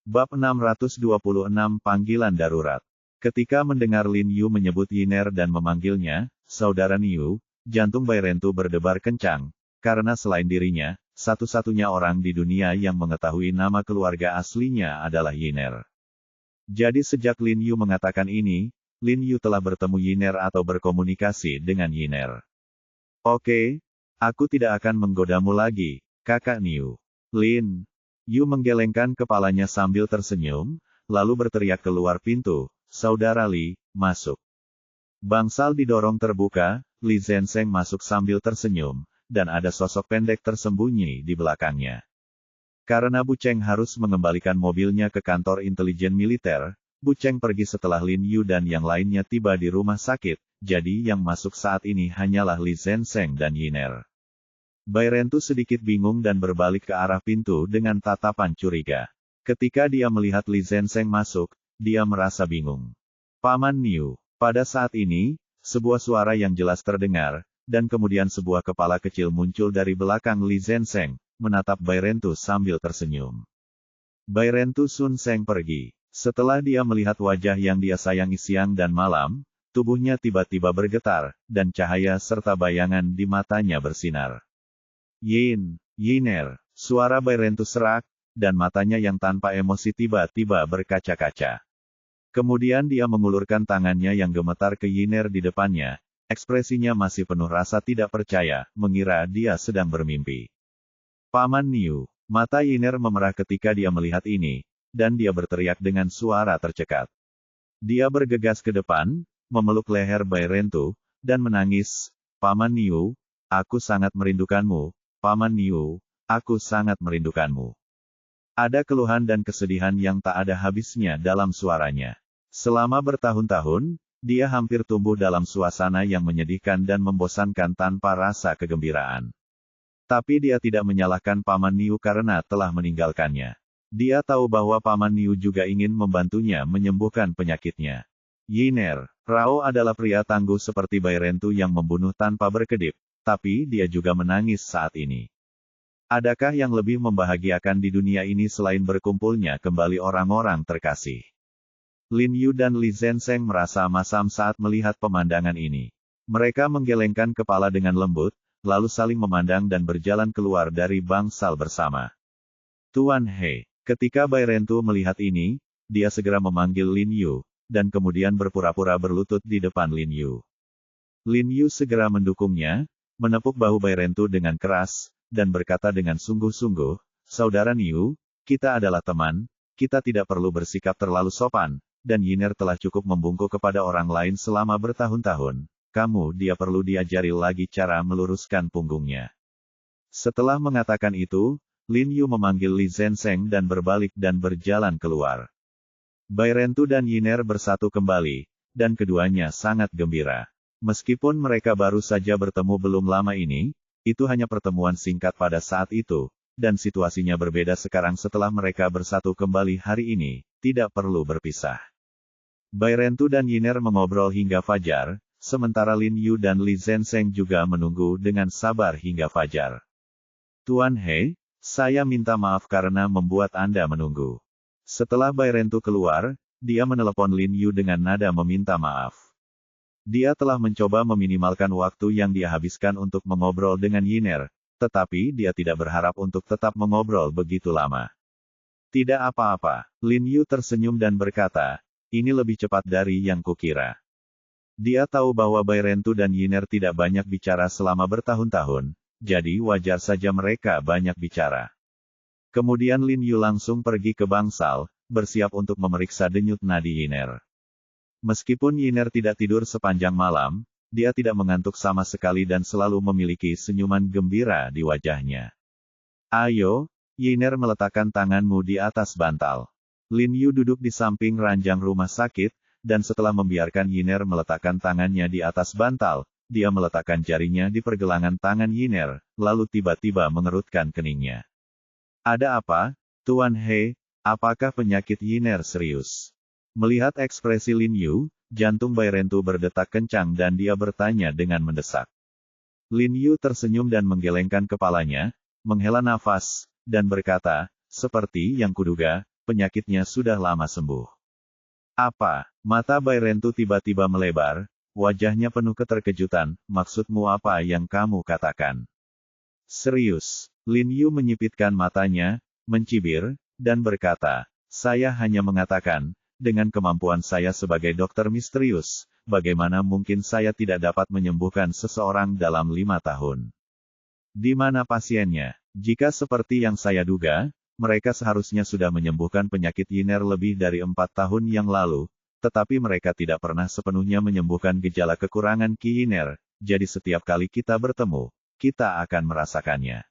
Bab 626 Panggilan Darurat. Ketika mendengar Lin Yu menyebut Yiner dan memanggilnya, saudara Niu, jantung Bai Rentu berdebar kencang, karena selain dirinya, satu-satunya orang di dunia yang mengetahui nama keluarga aslinya adalah Yiner. Jadi sejak Lin Yu mengatakan ini, Lin Yu telah bertemu Yiner atau berkomunikasi dengan Yiner. Oke, aku tidak akan menggodamu lagi, kakak Niu. Lin Yu menggelengkan kepalanya sambil tersenyum, lalu berteriak keluar pintu, saudara Li, masuk. Bangsal didorong terbuka, Li Zenseng masuk sambil tersenyum, dan ada sosok pendek tersembunyi di belakangnya. Karena Bu Cheng harus mengembalikan mobilnya ke kantor intelijen militer, Bu Cheng pergi setelah Lin Yu dan yang lainnya tiba di rumah sakit, jadi yang masuk saat ini hanyalah Li Zenseng dan Yiner. Bai Rentu sedikit bingung dan berbalik ke arah pintu dengan tatapan curiga. Ketika dia melihat Li Zenseng masuk, dia merasa bingung. Paman Niu. Pada saat ini, sebuah suara yang jelas terdengar, dan kemudian sebuah kepala kecil muncul dari belakang Li Zenseng, menatap Bai Rentu sambil tersenyum. Bai Rentu Sun Seng pergi. Setelah dia melihat wajah yang dia sayangi siang dan malam, tubuhnya tiba-tiba bergetar, dan cahaya serta bayangan di matanya bersinar. Yiner, suara Bai Rentu serak, dan matanya yang tanpa emosi tiba-tiba berkaca-kaca. Kemudian dia mengulurkan tangannya yang gemetar ke Yiner di depannya, ekspresinya masih penuh rasa tidak percaya, mengira dia sedang bermimpi. Paman Niu, mata Yiner memerah ketika dia melihat ini, dan dia berteriak dengan suara tercekat. Dia bergegas ke depan, memeluk leher Bai Rentu, dan menangis, Paman Niu, aku sangat merindukanmu. Paman Niu, aku sangat merindukanmu. Ada keluhan dan kesedihan yang tak ada habisnya dalam suaranya. Selama bertahun-tahun, dia hampir tumbuh dalam suasana yang menyedihkan dan membosankan tanpa rasa kegembiraan. Tapi dia tidak menyalahkan Paman Niu karena telah meninggalkannya. Dia tahu bahwa Paman Niu juga ingin membantunya menyembuhkan penyakitnya. Yiner, Rao adalah pria tangguh seperti Bai Rentu yang membunuh tanpa berkedip. Tapi dia juga menangis saat ini. Adakah yang lebih membahagiakan di dunia ini selain berkumpulnya kembali orang-orang terkasih? Lin Yu dan Li Zenseng merasa masam saat melihat pemandangan ini. Mereka menggelengkan kepala dengan lembut, lalu saling memandang dan berjalan keluar dari bangsal bersama. Tuan He, ketika Bai Rentu melihat ini, dia segera memanggil Lin Yu, dan kemudian berpura-pura berlutut di depan Lin Yu. Lin Yu segera mendukungnya, menepuk bahu Bai Rentu dengan keras, dan berkata dengan sungguh-sungguh, saudara Niu, kita adalah teman, kita tidak perlu bersikap terlalu sopan, dan Yiner telah cukup membungkuk kepada orang lain selama bertahun-tahun, dia perlu diajari lagi cara meluruskan punggungnya. Setelah mengatakan itu, Lin Yu memanggil Li Zenseng dan berbalik dan berjalan keluar. Bai Rentu dan Yiner bersatu kembali, dan keduanya sangat gembira. Meskipun mereka baru saja bertemu belum lama ini, itu hanya pertemuan singkat pada saat itu, dan situasinya berbeda sekarang setelah mereka bersatu kembali hari ini, tidak perlu berpisah. Bai Rentu dan Yiner mengobrol hingga fajar, sementara Lin Yu dan Li Zenseng juga menunggu dengan sabar hingga fajar. Tuan He, saya minta maaf karena membuat Anda menunggu. Setelah Bai Rentu keluar, dia menelepon Lin Yu dengan nada meminta maaf. Dia telah mencoba meminimalkan waktu yang dia habiskan untuk mengobrol dengan Yiner, tetapi dia tidak berharap untuk tetap mengobrol begitu lama. Tidak apa-apa, Lin Yu tersenyum dan berkata, ini lebih cepat dari yang kukira. Dia tahu bahwa Bai Rentu dan Yiner tidak banyak bicara selama bertahun-tahun, jadi wajar saja mereka banyak bicara. Kemudian Lin Yu langsung pergi ke bangsal, bersiap untuk memeriksa denyut nadi Yiner. Meskipun Yiner tidak tidur sepanjang malam, dia tidak mengantuk sama sekali dan selalu memiliki senyuman gembira di wajahnya. Ayo, Yiner meletakkan tanganmu di atas bantal. Lin Yu duduk di samping ranjang rumah sakit, dan setelah membiarkan Yiner meletakkan tangannya di atas bantal, dia meletakkan jarinya di pergelangan tangan Yiner, lalu tiba-tiba mengerutkan keningnya. Ada apa, Tuan He? Apakah penyakit Yiner serius? Melihat ekspresi Lin Yu, jantung Bai Rentu berdetak kencang dan dia bertanya dengan mendesak. Lin Yu tersenyum dan menggelengkan kepalanya, menghela nafas, dan berkata, seperti yang kuduga, penyakitnya sudah lama sembuh. Apa? Mata Bai Rentu tiba-tiba melebar, wajahnya penuh keterkejutan, maksudmu apa yang kamu katakan? Serius? Lin Yu menyipitkan matanya, mencibir, dan berkata, saya hanya mengatakan, dengan kemampuan saya sebagai dokter misterius, bagaimana mungkin saya tidak dapat menyembuhkan seseorang dalam 5 tahun? Di mana pasiennya? Jika seperti yang saya duga, mereka seharusnya sudah menyembuhkan penyakit Yiner lebih dari 4 tahun yang lalu, tetapi mereka tidak pernah sepenuhnya menyembuhkan gejala kekurangan Qi Yiner, jadi setiap kali kita bertemu, kita akan merasakannya.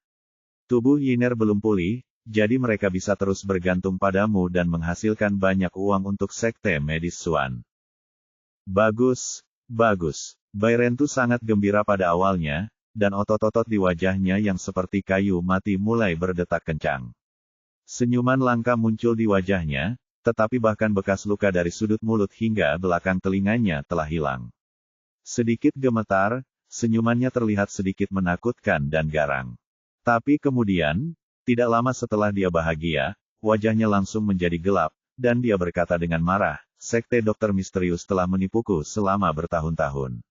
Tubuh Yiner belum pulih, jadi mereka bisa terus bergantung padamu dan menghasilkan banyak uang untuk sekte medis Xuan. Bagus, bagus. Bai Rentu sangat gembira pada awalnya, dan otot-otot di wajahnya yang seperti kayu mati mulai berdetak kencang. Senyuman langka muncul di wajahnya, tetapi bahkan bekas luka dari sudut mulut hingga belakang telinganya telah hilang. Sedikit gemetar, senyumannya terlihat sedikit menakutkan dan garang. Tapi kemudian, tidak lama setelah dia bahagia, wajahnya langsung menjadi gelap, dan dia berkata dengan marah, sekte dokter misterius telah menipuku selama bertahun-tahun.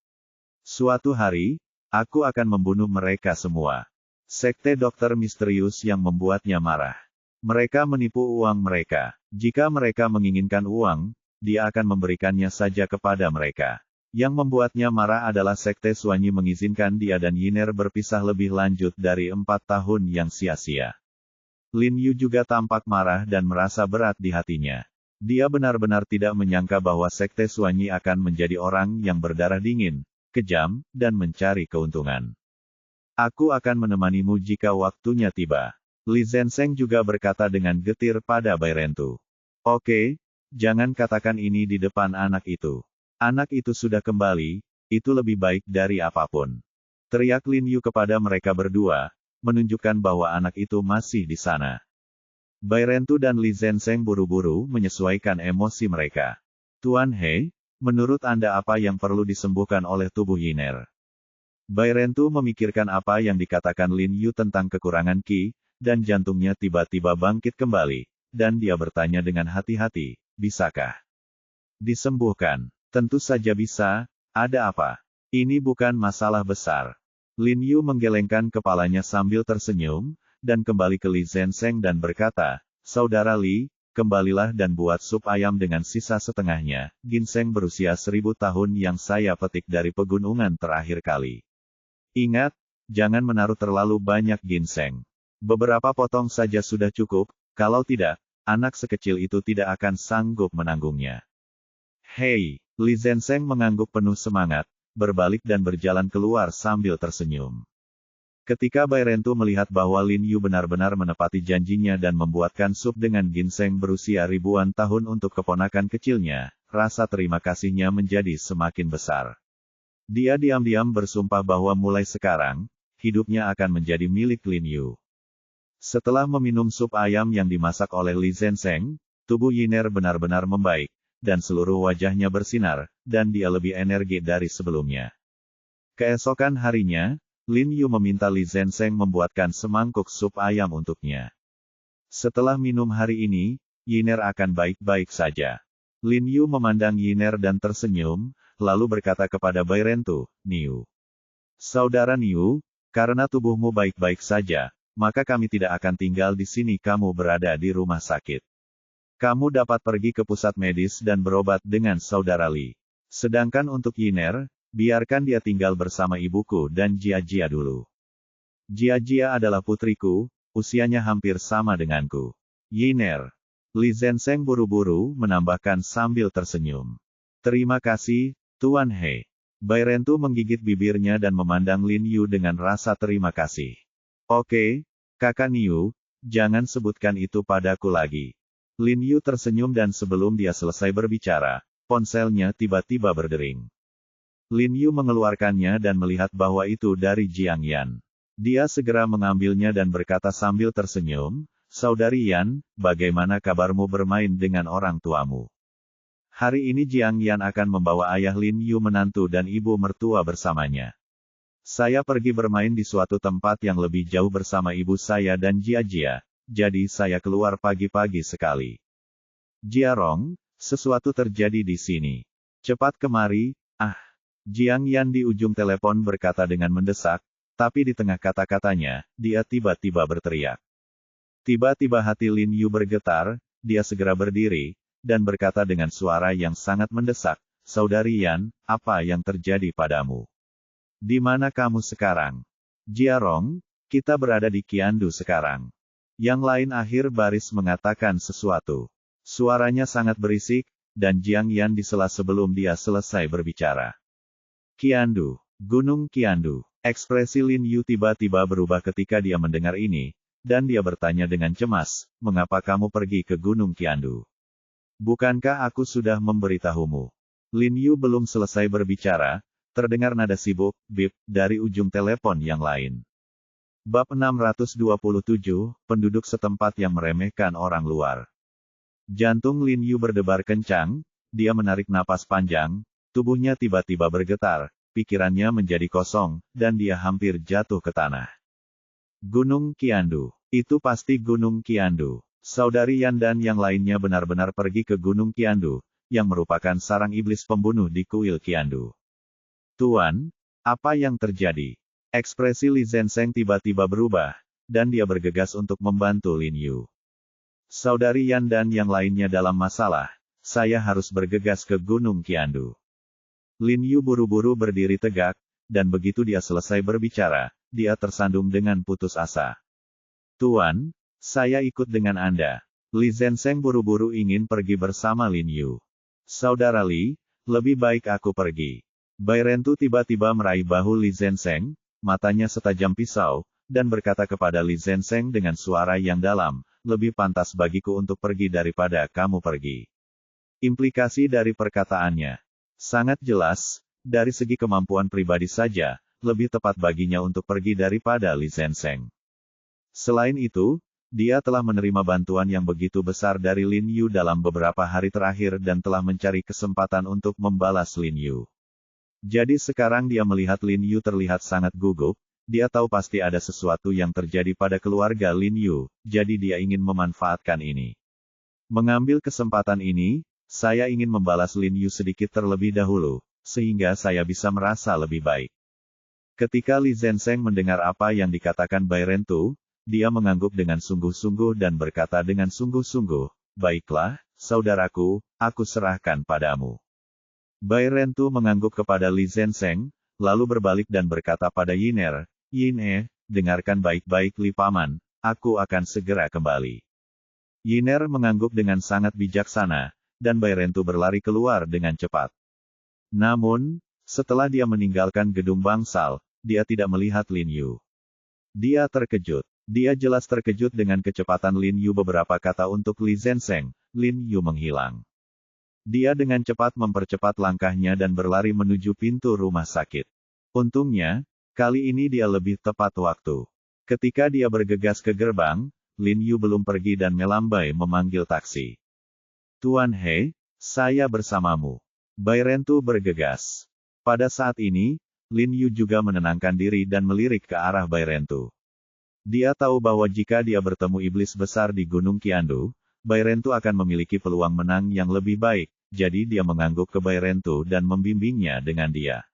Suatu hari, aku akan membunuh mereka semua. Sekte dokter misterius yang membuatnya marah. Mereka menipu uang mereka. Jika mereka menginginkan uang, dia akan memberikannya saja kepada mereka. Yang membuatnya marah adalah sekte Xuanyi mengizinkan dia dan Yiner berpisah lebih lanjut dari 4 tahun yang sia-sia. Lin Yu juga tampak marah dan merasa berat di hatinya. Dia benar-benar tidak menyangka bahwa sekte Xuanyi akan menjadi orang yang berdarah dingin, kejam, dan mencari keuntungan. Aku akan menemanimu jika waktunya tiba. Li Zhensheng juga berkata dengan getir pada Bai Rentu. Oke, jangan katakan ini di depan anak itu. Anak itu sudah kembali, itu lebih baik dari apapun. Teriak Lin Yu kepada mereka berdua, menunjukkan bahwa anak itu masih di sana. Bai Rentu dan Li Zhensheng buru-buru menyesuaikan emosi mereka. Tuan He, menurut Anda apa yang perlu disembuhkan oleh tubuh Yiner? Bai Rentu memikirkan apa yang dikatakan Lin Yu tentang kekurangan Qi, dan jantungnya tiba-tiba bangkit kembali, dan dia bertanya dengan hati-hati, bisakah disembuhkan? Tentu saja bisa, ada apa? Ini bukan masalah besar. Lin Yu menggelengkan kepalanya sambil tersenyum, dan kembali ke Li Zhensheng dan berkata, Saudara Li, kembalilah dan buat sup ayam dengan sisa setengahnya, ginseng berusia 1000 tahun yang saya petik dari pegunungan terakhir kali. Ingat, jangan menaruh terlalu banyak ginseng. Beberapa potong saja sudah cukup, kalau tidak, anak sekecil itu tidak akan sanggup menanggungnya. Hei, Li Zhensheng mengangguk penuh semangat, berbalik dan berjalan keluar sambil tersenyum. Ketika Bai Rentu melihat bahwa Lin Yu benar-benar menepati janjinya dan membuatkan sup dengan ginseng berusia ribuan tahun untuk keponakan kecilnya, rasa terima kasihnya menjadi semakin besar. Dia diam-diam bersumpah bahwa mulai sekarang, hidupnya akan menjadi milik Lin Yu. Setelah meminum sup ayam yang dimasak oleh Li Zhensheng, tubuh Yiner benar-benar membaik, dan seluruh wajahnya bersinar, dan dia lebih energi dari sebelumnya. Keesokan harinya, Lin Yu meminta Li Zhensheng membuatkan semangkuk sup ayam untuknya. Setelah minum hari ini, Yiner akan baik-baik saja. Lin Yu memandang Yiner dan tersenyum, lalu berkata kepada Bai Rentu, Niu. Saudara Niu, karena tubuhmu baik-baik saja, maka kami tidak akan tinggal di sini kamu berada di rumah sakit. Kamu dapat pergi ke pusat medis dan berobat dengan saudara Li. Sedangkan untuk Yiner, biarkan dia tinggal bersama ibuku dan Jia-Jia dulu. Jia-Jia adalah putriku, usianya hampir sama denganku. Yiner. Li Zhensheng buru-buru menambahkan sambil tersenyum. Terima kasih, Tuan He. Bai Rentu menggigit bibirnya dan memandang Lin Yu dengan rasa terima kasih. Oke, Kakak Niu, jangan sebutkan itu padaku lagi. Lin Yu tersenyum dan sebelum dia selesai berbicara, ponselnya tiba-tiba berdering. Lin Yu mengeluarkannya dan melihat bahwa itu dari Jiang Yan. Dia segera mengambilnya dan berkata sambil tersenyum, Saudari Yan, bagaimana kabarmu bermain dengan orang tuamu? Hari ini Jiang Yan akan membawa ayah Lin Yu menantu dan ibu mertua bersamanya. Saya pergi bermain di suatu tempat yang lebih jauh bersama ibu saya dan Jia-Jia, jadi saya keluar pagi-pagi sekali. Jiarong, sesuatu terjadi di sini. Cepat kemari, ah. Jiang Yan di ujung telepon berkata dengan mendesak, tapi di tengah kata-katanya, dia tiba-tiba berteriak. Tiba-tiba hati Lin Yu bergetar, dia segera berdiri, dan berkata dengan suara yang sangat mendesak, Saudari Yan, apa yang terjadi padamu? Di mana kamu sekarang? Jiarong, kita berada di Qiandu sekarang. Yang lain akhir baris mengatakan sesuatu. Suaranya sangat berisik, dan Jiang Yan disela sebelum dia selesai berbicara. Qiandu, Gunung Qiandu. Ekspresi Lin Yu tiba-tiba berubah ketika dia mendengar ini, dan dia bertanya dengan cemas, mengapa kamu pergi ke Gunung Qiandu? Bukankah aku sudah memberitahumu? Lin Yu belum selesai berbicara, terdengar nada sibuk, bip, dari ujung telepon yang lain. Bab 627, penduduk setempat yang meremehkan orang luar. Jantung Lin Yu berdebar kencang, dia menarik napas panjang, tubuhnya tiba-tiba bergetar, pikirannya menjadi kosong, dan dia hampir jatuh ke tanah. Gunung Qiandu, itu pasti Gunung Qiandu. Saudari Yan dan yang lainnya benar-benar pergi ke Gunung Qiandu, yang merupakan sarang iblis pembunuh di kuil Qiandu. Tuan, apa yang terjadi? Ekspresi Li Zenseng tiba-tiba berubah, dan dia bergegas untuk membantu Lin Yu. Saudari Yan dan yang lainnya dalam masalah, saya harus bergegas ke Gunung Qiandu. Lin Yu buru-buru berdiri tegak, dan begitu dia selesai berbicara, dia tersandung dengan putus asa. Tuan, saya ikut dengan Anda. Li Zenseng buru-buru ingin pergi bersama Lin Yu. Saudara Li, lebih baik aku pergi. Bai Rentu tiba-tiba meraih bahu Li Zenseng, matanya setajam pisau, dan berkata kepada Li Zenseng dengan suara yang dalam, lebih pantas bagiku untuk pergi daripada kamu pergi. Implikasi dari perkataannya sangat jelas, dari segi kemampuan pribadi saja, lebih tepat baginya untuk pergi daripada Li Zenseng. Selain itu, dia telah menerima bantuan yang begitu besar dari Lin Yu dalam beberapa hari terakhir dan telah mencari kesempatan untuk membalas Lin Yu. Jadi sekarang dia melihat Lin Yu terlihat sangat gugup, dia tahu pasti ada sesuatu yang terjadi pada keluarga Lin Yu, jadi dia ingin memanfaatkan ini. Mengambil kesempatan ini, saya ingin membalas Lin Yu sedikit terlebih dahulu, sehingga saya bisa merasa lebih baik. Ketika Li Zenseng mendengar apa yang dikatakan Bai Rentu, dia mengangguk dengan sungguh-sungguh dan berkata dengan sungguh-sungguh, baiklah, saudaraku, aku serahkan padamu. Bai Rentu mengangguk kepada Li Zenseng, lalu berbalik dan berkata pada Yiner, Yine, dengarkan baik-baik Li Paman, aku akan segera kembali. Yiner mengangguk dengan sangat bijaksana, dan Bai Rentu berlari keluar dengan cepat. Namun, setelah dia meninggalkan gedung bangsal, dia tidak melihat Lin Yu. Dia terkejut. Dia jelas terkejut dengan kecepatan Lin Yu beberapa kata untuk Li Zenseng, Lin Yu menghilang. Dia dengan cepat mempercepat langkahnya dan berlari menuju pintu rumah sakit. Untungnya, kali ini dia lebih tepat waktu. Ketika dia bergegas ke gerbang, Lin Yu belum pergi dan melambai memanggil taksi. Tuan He, saya bersamamu. Bai Rentu bergegas. Pada saat ini, Lin Yu juga menenangkan diri dan melirik ke arah Bai Rentu. Dia tahu bahwa jika dia bertemu iblis besar di Gunung Qiandu, Bai Rentu akan memiliki peluang menang yang lebih baik, jadi dia mengangguk ke Bai Rentu dan membimbingnya dengan dia.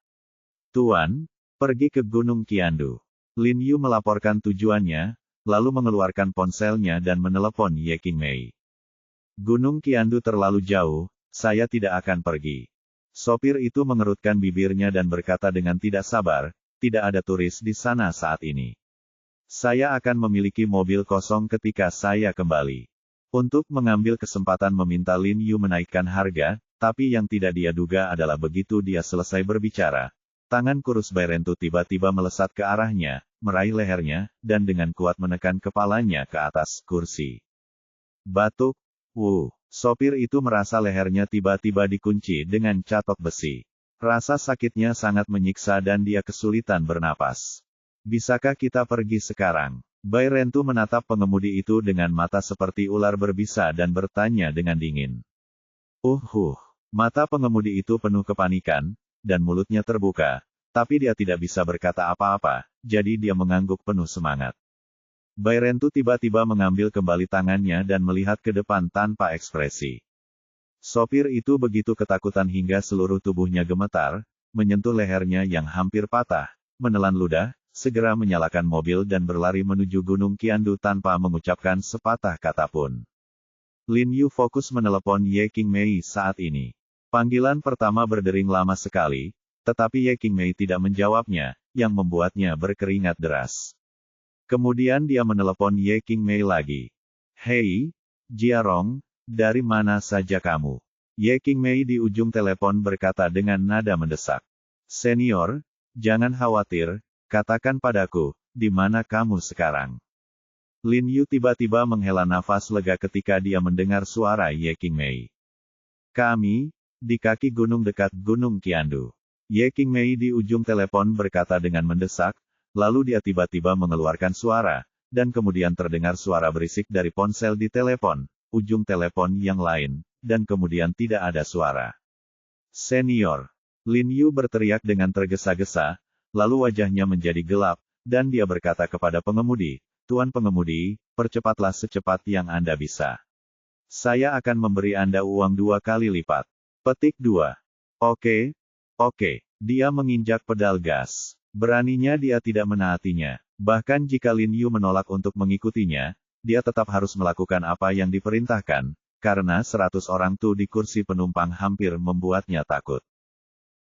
Tuan, pergi ke Gunung Qiandu. Lin Yu melaporkan tujuannya, lalu mengeluarkan ponselnya dan menelepon Ye Qingmei. Gunung Qiandu terlalu jauh, saya tidak akan pergi. Sopir itu mengerutkan bibirnya dan berkata dengan tidak sabar, tidak ada turis di sana saat ini. Saya akan memiliki mobil kosong ketika saya kembali. Untuk mengambil kesempatan meminta Lin Yu menaikkan harga, tapi yang tidak dia duga adalah begitu dia selesai berbicara, tangan kurus Bai Rentu tiba-tiba melesat ke arahnya, meraih lehernya, dan dengan kuat menekan kepalanya ke atas kursi. Batuk, sopir itu merasa lehernya tiba-tiba dikunci dengan catok besi. Rasa sakitnya sangat menyiksa dan dia kesulitan bernapas. Bisakah kita pergi sekarang? Bai Rentu menatap pengemudi itu dengan mata seperti ular berbisa dan bertanya dengan dingin. Mata pengemudi itu penuh kepanikan, dan mulutnya terbuka, tapi dia tidak bisa berkata apa-apa, jadi dia mengangguk penuh semangat. Bai Rentu tiba-tiba mengambil kembali tangannya dan melihat ke depan tanpa ekspresi. Sopir itu begitu ketakutan hingga seluruh tubuhnya gemetar, menyentuh lehernya yang hampir patah, menelan ludah, segera menyalakan mobil dan berlari menuju Gunung Qiandu tanpa mengucapkan sepatah kata pun. Lin Yu fokus menelepon Ye Qingmei saat ini. Panggilan pertama berdering lama sekali, tetapi Ye Qingmei tidak menjawabnya, yang membuatnya berkeringat deras. Kemudian dia menelepon Ye Qingmei lagi. "Hei, Jiarong, dari mana saja kamu?" Ye Qingmei di ujung telepon berkata dengan nada mendesak. "Senior, jangan khawatir, katakan padaku, di mana kamu sekarang?" Lin Yu tiba-tiba menghela nafas lega ketika dia mendengar suara Ye Qingmei. "Kami, di kaki gunung dekat Gunung Qiandu." Ye Qingmei di ujung telepon berkata dengan mendesak, lalu dia tiba-tiba mengeluarkan suara, dan kemudian terdengar suara berisik dari ponsel di telepon, ujung telepon yang lain, dan kemudian tidak ada suara. "Senior!" Lin Yu berteriak dengan tergesa-gesa, lalu wajahnya menjadi gelap, dan dia berkata kepada pengemudi, "Tuan pengemudi, percepatlah secepat yang Anda bisa. Saya akan memberi Anda uang 2 kali lipat." Petik 2. Oke. Dia menginjak pedal gas. Beraninya dia tidak menaatinya. Bahkan jika Lin Yu menolak untuk mengikutinya, dia tetap harus melakukan apa yang diperintahkan, karena 100 orang tuh di kursi penumpang hampir membuatnya takut.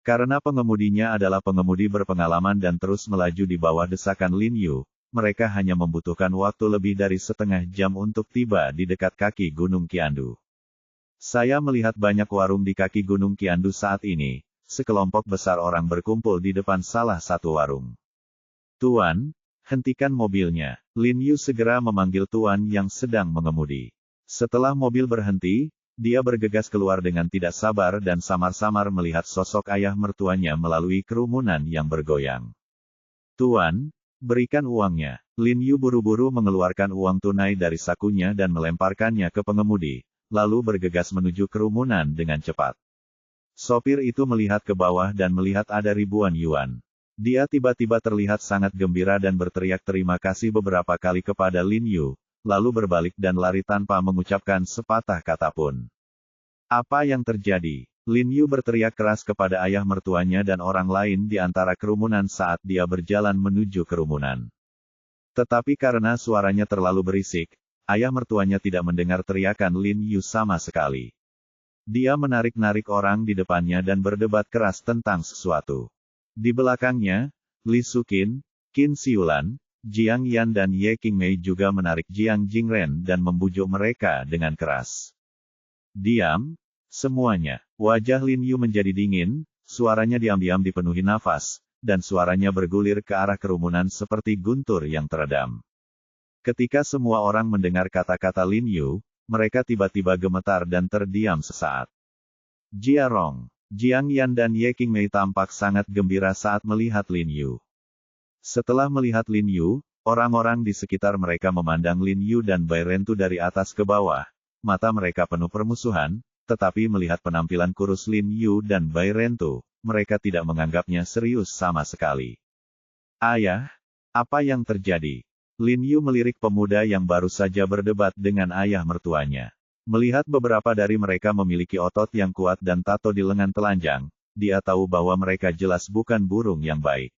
Karena pengemudinya adalah pengemudi berpengalaman dan terus melaju di bawah desakan Lin Yu, mereka hanya membutuhkan waktu lebih dari setengah jam untuk tiba di dekat kaki Gunung Qiandu. Saya melihat banyak warung di kaki Gunung Qiandu saat ini. Sekelompok besar orang berkumpul di depan salah satu warung. "Tuan, hentikan mobilnya." Lin Yu segera memanggil tuan yang sedang mengemudi. Setelah mobil berhenti, dia bergegas keluar dengan tidak sabar dan samar-samar melihat sosok ayah mertuanya melalui kerumunan yang bergoyang. "Tuan, berikan uangnya." Lin Yu buru-buru mengeluarkan uang tunai dari sakunya dan melemparkannya ke pengemudi, lalu bergegas menuju kerumunan dengan cepat. Sopir itu melihat ke bawah dan melihat ada ribuan yuan. Dia tiba-tiba terlihat sangat gembira dan berteriak terima kasih beberapa kali kepada Lin Yu, lalu berbalik dan lari tanpa mengucapkan sepatah kata pun. "Apa yang terjadi?" Lin Yu berteriak keras kepada ayah mertuanya dan orang lain di antara kerumunan saat dia berjalan menuju kerumunan. Tetapi karena suaranya terlalu berisik, ayah mertuanya tidak mendengar teriakan Lin Yu sama sekali. Dia menarik-narik orang di depannya dan berdebat keras tentang sesuatu. Di belakangnya, Li Suqin, Qin Xiulan, Jiang Yan dan Ye Qingmei juga menarik Jiang Jingren dan membujuk mereka dengan keras. "Diam, semuanya." Wajah Lin Yu menjadi dingin, suaranya diam-diam dipenuhi nafas, dan suaranya bergulir ke arah kerumunan seperti guntur yang teredam. Ketika semua orang mendengar kata-kata Lin Yu, mereka tiba-tiba gemetar dan terdiam sesaat. Jiarong, Jiang Yan dan Ye Qingmei tampak sangat gembira saat melihat Lin Yu. Setelah melihat Lin Yu, orang-orang di sekitar mereka memandang Lin Yu dan Bai Rentu dari atas ke bawah. Mata mereka penuh permusuhan, tetapi melihat penampilan kurus Lin Yu dan Bai Rentu, mereka tidak menganggapnya serius sama sekali. "Ayah, apa yang terjadi?" Lin Yu melirik pemuda yang baru saja berdebat dengan ayah mertuanya. Melihat beberapa dari mereka memiliki otot yang kuat dan tato di lengan telanjang, dia tahu bahwa mereka jelas bukan burung yang baik.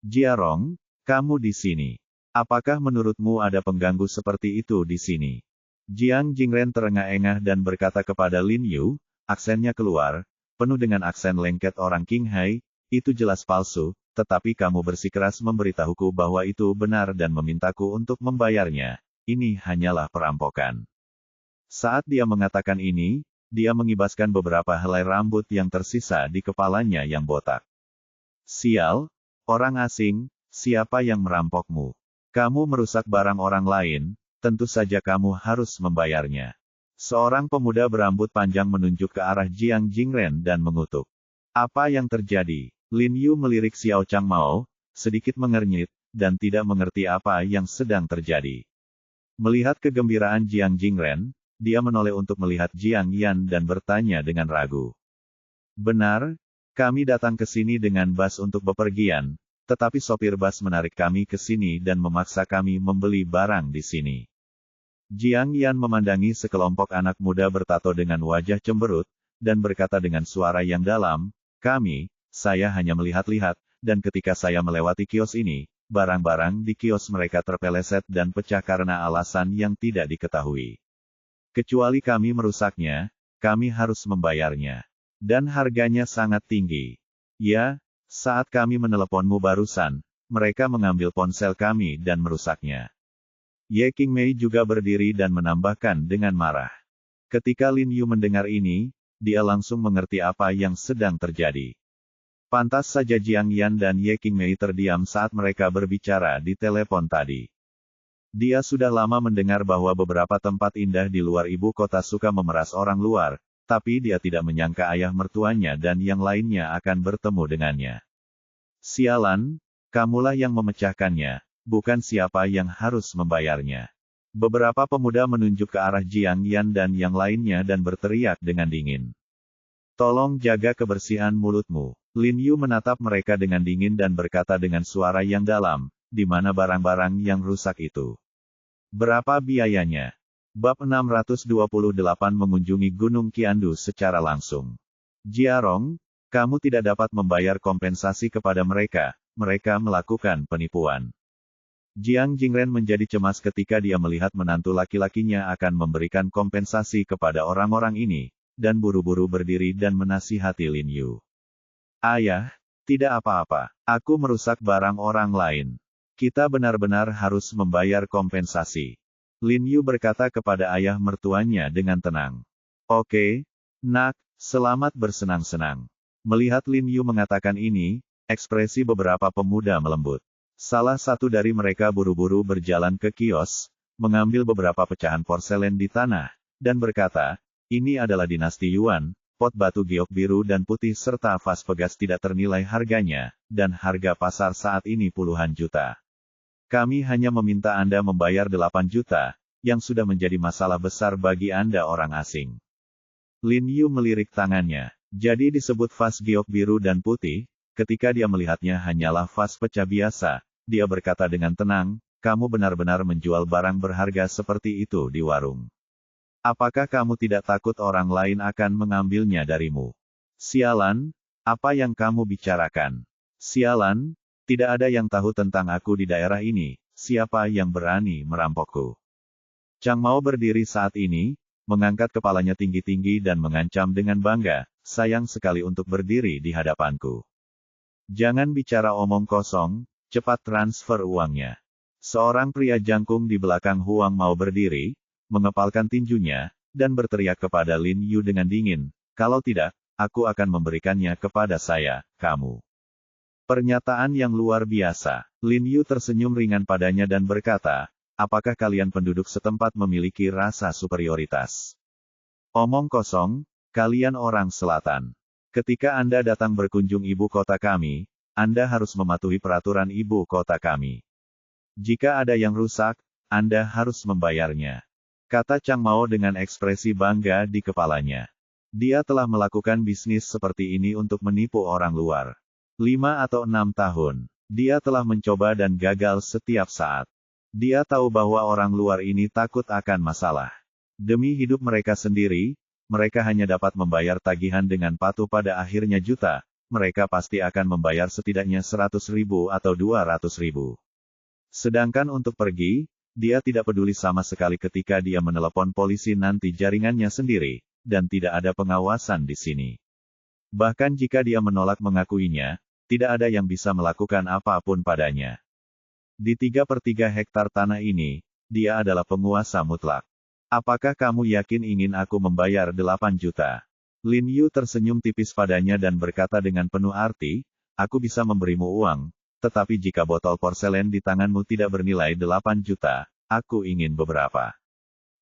"Jiarong, kamu di sini. Apakah menurutmu ada pengganggu seperti itu di sini?" Jiang Jingren terengah-engah dan berkata kepada Lin Yu, aksennya keluar, penuh dengan aksen lengket orang Qinghai, "Itu jelas palsu. Tetapi kamu bersikeras memberitahuku bahwa itu benar dan memintaku untuk membayarnya. Ini hanyalah perampokan." Saat dia mengatakan ini, dia mengibaskan beberapa helai rambut yang tersisa di kepalanya yang botak. "Sial, orang asing, siapa yang merampokmu? Kamu merusak barang orang lain, tentu saja kamu harus membayarnya." Seorang pemuda berambut panjang menunjuk ke arah Jiang Jingren dan mengutuk. "Apa yang terjadi?" Lin Yu melirik Xiao Changmao, sedikit mengernyit, dan tidak mengerti apa yang sedang terjadi. Melihat kegembiraan Jiang Jingren, dia menoleh untuk melihat Jiang Yan dan bertanya dengan ragu. "Benar, kami datang ke sini dengan bus untuk bepergian, tetapi sopir bus menarik kami ke sini dan memaksa kami membeli barang di sini." Jiang Yan memandangi sekelompok anak muda bertato dengan wajah cemberut, dan berkata dengan suara yang dalam, saya hanya melihat-lihat, dan ketika saya melewati kios ini, barang-barang di kios mereka terpeleset dan pecah karena alasan yang tidak diketahui. Kecuali kami merusaknya, kami harus membayarnya. Dan harganya sangat tinggi. Ya, saat kami meneleponmu barusan, mereka mengambil ponsel kami dan merusaknya. Ye Qingmei juga berdiri dan menambahkan dengan marah. Ketika Lin Yu mendengar ini, dia langsung mengerti apa yang sedang terjadi. Pantas saja Jiang Yan dan Ye Qingmei terdiam saat mereka berbicara di telepon tadi. Dia sudah lama mendengar bahwa beberapa tempat indah di luar ibu kota suka memeras orang luar, tapi dia tidak menyangka ayah mertuanya dan yang lainnya akan bertemu dengannya. Sialan, kamulah yang memecahkannya, bukan siapa yang harus membayarnya. Beberapa pemuda menunjuk ke arah Jiang Yan dan yang lainnya dan berteriak dengan dingin. Tolong jaga kebersihan mulutmu. Lin Yu menatap mereka dengan dingin dan berkata dengan suara yang dalam, di mana barang-barang yang rusak itu? Berapa biayanya? Bab 628 mengunjungi Gunung Qiandu secara langsung. Jiarong, kamu tidak dapat membayar kompensasi kepada mereka, mereka melakukan penipuan. Jiang Jingren menjadi cemas ketika dia melihat menantu laki-lakinya akan memberikan kompensasi kepada orang-orang ini, dan buru-buru berdiri dan menasihati Lin Yu. Ayah, tidak apa-apa, aku merusak barang orang lain. Kita benar-benar harus membayar kompensasi. Lin Yu berkata kepada ayah mertuanya dengan tenang. Oke, nak, selamat bersenang-senang. Melihat Lin Yu mengatakan ini, ekspresi beberapa pemuda melembut. Salah satu dari mereka buru-buru berjalan ke kios, mengambil beberapa pecahan porselen di tanah, dan berkata, ini adalah dinasti Yuan, pot batu giok biru dan putih serta vas pegas tidak ternilai harganya, dan harga pasar saat ini puluhan juta. Kami hanya meminta Anda membayar 8 juta, yang sudah menjadi masalah besar bagi Anda orang asing. Lin Yu melirik tangannya, jadi disebut vas giok biru dan putih. Ketika dia melihatnya hanyalah vas pecah biasa, dia berkata dengan tenang, kamu benar-benar menjual barang berharga seperti itu di warung. Apakah kamu tidak takut orang lain akan mengambilnya darimu? Sialan, apa yang kamu bicarakan? Sialan, tidak ada yang tahu tentang aku di daerah ini, siapa yang berani merampokku? Chang Mao berdiri saat ini, mengangkat kepalanya tinggi-tinggi dan mengancam dengan bangga, sayang sekali untuk berdiri di hadapanku. Jangan bicara omong kosong, cepat transfer uangnya. Seorang pria jangkung di belakang Huang Mao berdiri, mengepalkan tinjunya, dan berteriak kepada Lin Yu dengan dingin, kalau tidak, aku akan memberikannya kepada saya, kamu. Pernyataan yang luar biasa. Lin Yu tersenyum ringan padanya dan berkata, apakah kalian penduduk setempat memiliki rasa superioritas? Omong kosong, kalian orang selatan. Ketika Anda datang berkunjung ibu kota kami, Anda harus mematuhi peraturan ibu kota kami. Jika ada yang rusak, Anda harus membayarnya. Kata Chang Mao dengan ekspresi bangga di kepalanya. Dia telah melakukan bisnis seperti ini untuk menipu orang luar. 5 atau 6 tahun. Dia telah mencoba dan gagal setiap saat. Dia tahu bahwa orang luar ini takut akan masalah. Demi hidup mereka sendiri, mereka hanya dapat membayar tagihan dengan patuh pada akhirnya juta, mereka pasti akan membayar setidaknya 100.000 atau 200.000. Sedangkan untuk pergi, dia tidak peduli sama sekali ketika dia menelepon polisi nanti jaringannya sendiri, dan tidak ada pengawasan di sini. Bahkan jika dia menolak mengakuinya, tidak ada yang bisa melakukan apapun padanya. Di 3/3 hektar tanah ini, dia adalah penguasa mutlak. Apakah kamu yakin ingin aku membayar 8 juta? Lin Yu tersenyum tipis padanya dan berkata dengan penuh arti, aku bisa memberimu uang, tetapi jika botol porselen di tanganmu tidak bernilai 8 juta, aku ingin beberapa.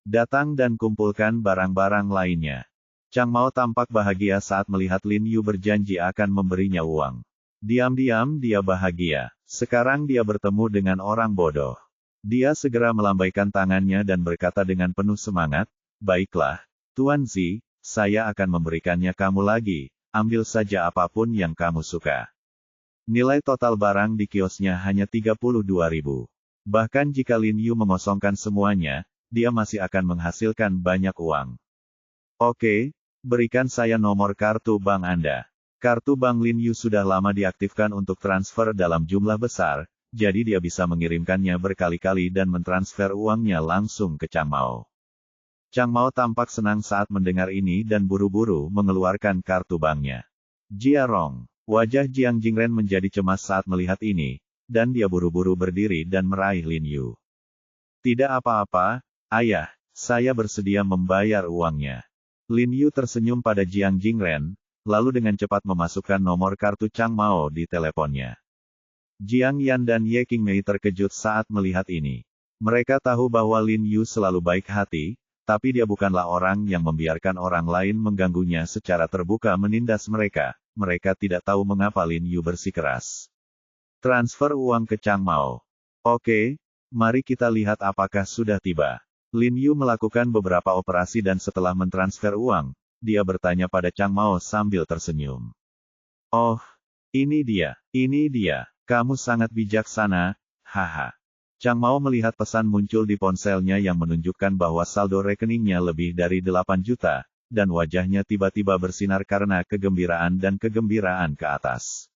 Datang dan kumpulkan barang-barang lainnya. Chang Mao tampak bahagia saat melihat Lin Yu berjanji akan memberinya uang. Diam-diam dia bahagia, sekarang dia bertemu dengan orang bodoh. Dia segera melambaikan tangannya dan berkata dengan penuh semangat, baiklah, Tuan Zi, saya akan memberikannya kamu lagi, ambil saja apapun yang kamu suka. Nilai total barang di kiosnya hanya 32.000. Bahkan jika Lin Yu mengosongkan semuanya, dia masih akan menghasilkan banyak uang. Oke, berikan saya nomor kartu bank Anda. Kartu bank Lin Yu sudah lama diaktifkan untuk transfer dalam jumlah besar, jadi dia bisa mengirimkannya berkali-kali dan mentransfer uangnya langsung ke Chang Mao. Chang Mao tampak senang saat mendengar ini dan buru-buru mengeluarkan kartu banknya. Jia Rong, wajah Jiang Jingren menjadi cemas saat melihat ini, dan dia buru-buru berdiri dan meraih Lin Yu. Tidak apa-apa, ayah, saya bersedia membayar uangnya. Lin Yu tersenyum pada Jiang Jingren, lalu dengan cepat memasukkan nomor kartu Chang Mao di teleponnya. Jiang Yan dan Ye Qingmei terkejut saat melihat ini. Mereka tahu bahwa Lin Yu selalu baik hati, tapi dia bukanlah orang yang membiarkan orang lain mengganggunya secara terbuka menindas mereka. Mereka tidak tahu mengapa Lin Yu bersikeras. Transfer uang ke Chang Mao. Oke, mari kita lihat apakah sudah tiba. Lin Yu melakukan beberapa operasi dan setelah mentransfer uang, dia bertanya pada Chang Mao sambil tersenyum. Oh, ini dia, kamu sangat bijaksana, haha. Chang Mao melihat pesan muncul di ponselnya yang menunjukkan bahwa saldo rekeningnya lebih dari 8 juta, dan wajahnya tiba-tiba bersinar karena kegembiraan dan kegembiraan ke atas.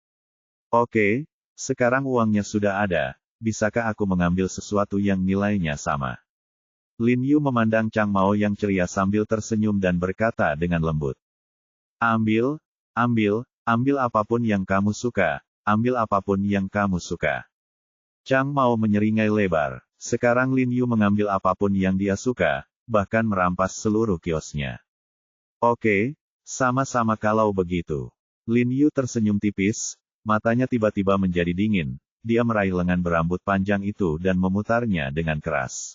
Oke, sekarang uangnya sudah ada, bisakah aku mengambil sesuatu yang nilainya sama? Lin Yu memandang Chang Mao yang ceria sambil tersenyum dan berkata dengan lembut. Ambil apapun yang kamu suka, Chang Mao menyeringai lebar. Sekarang Lin Yu mengambil apapun yang dia suka, bahkan merampas seluruh kiosnya. Oke, sama-sama kalau begitu. Lin Yu tersenyum tipis, matanya tiba-tiba menjadi dingin, dia meraih lengan berambut panjang itu dan memutarnya dengan keras.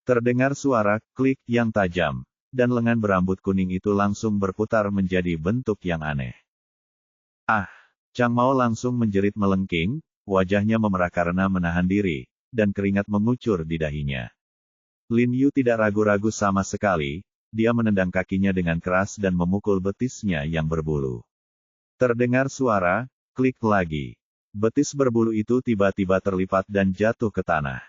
Terdengar suara klik yang tajam, dan lengan berambut kuning itu langsung berputar menjadi bentuk yang aneh. Ah! Chang Mao langsung menjerit melengking, wajahnya memerah karena menahan diri, dan keringat mengucur di dahinya. Lin Yu tidak ragu-ragu sama sekali, dia menendang kakinya dengan keras dan memukul betisnya yang berbulu. Terdengar suara klik lagi. Betis berbulu itu tiba-tiba terlipat dan jatuh ke tanah.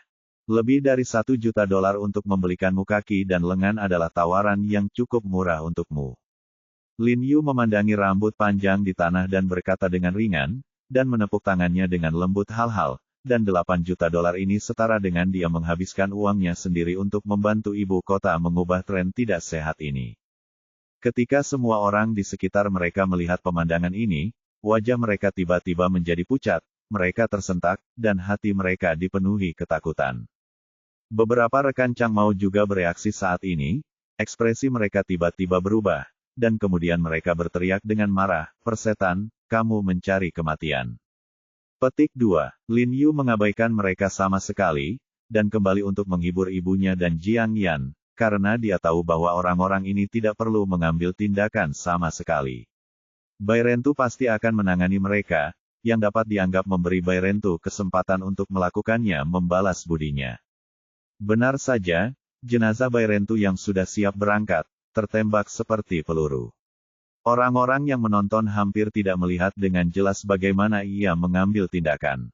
Lebih dari $1 juta untuk membelikanmu kaki dan lengan adalah tawaran yang cukup murah untukmu. Lin Yu memandangi rambut panjang di tanah dan berkata dengan ringan, dan menepuk tangannya dengan lembut hal-hal, dan $8 juta ini setara dengan dia menghabiskan uangnya sendiri untuk membantu ibu kota mengubah tren tidak sehat ini. Ketika semua orang di sekitar mereka melihat pemandangan ini, wajah mereka tiba-tiba menjadi pucat, mereka tersentak, dan hati mereka dipenuhi ketakutan. Beberapa rekan Chang Mao juga bereaksi saat ini, ekspresi mereka tiba-tiba berubah, dan kemudian mereka berteriak dengan marah, persetan, kamu mencari kematian. Petik 2. Lin Yu mengabaikan mereka sama sekali, dan kembali untuk menghibur ibunya dan Jiang Yan, karena dia tahu bahwa orang-orang ini tidak perlu mengambil tindakan sama sekali. Bai Rentu pasti akan menangani mereka, yang dapat dianggap memberi Bai Rentu kesempatan untuk melakukannya membalas budinya. Benar saja, jenazah Bai Rentu yang sudah siap berangkat, tertembak seperti peluru. Orang-orang yang menonton hampir tidak melihat dengan jelas bagaimana ia mengambil tindakan.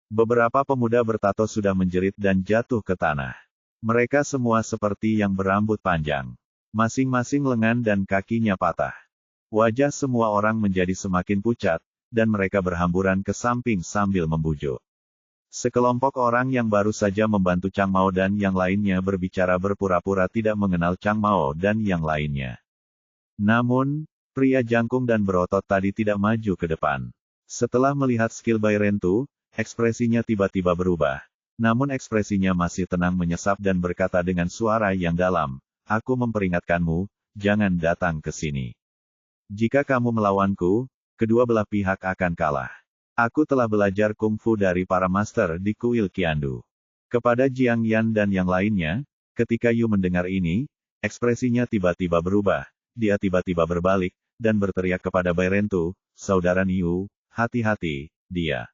Beberapa pemuda bertato sudah menjerit dan jatuh ke tanah. Mereka semua seperti yang berambut panjang. Masing-masing lengan dan kakinya patah. Wajah semua orang menjadi semakin pucat, dan mereka berhamburan ke samping sambil membujuk. Sekelompok orang yang baru saja membantu Chang Mao dan yang lainnya berbicara berpura-pura tidak mengenal Chang Mao dan yang lainnya. Namun, pria jangkung dan berotot tadi tidak maju ke depan. Setelah melihat skill Bai Rentu, ekspresinya tiba-tiba berubah. Namun ekspresinya masih tenang menyesap dan berkata dengan suara yang dalam, aku memperingatkanmu, jangan datang ke sini. Jika kamu melawanku, kedua belah pihak akan kalah. Aku telah belajar kungfu dari para master di kuil Qiandu. Kepada Jiang Yan dan yang lainnya, ketika Yu mendengar ini, ekspresinya tiba-tiba berubah, dia tiba-tiba berbalik, dan berteriak kepada Bai Rentu, saudara Yu, hati-hati, dia.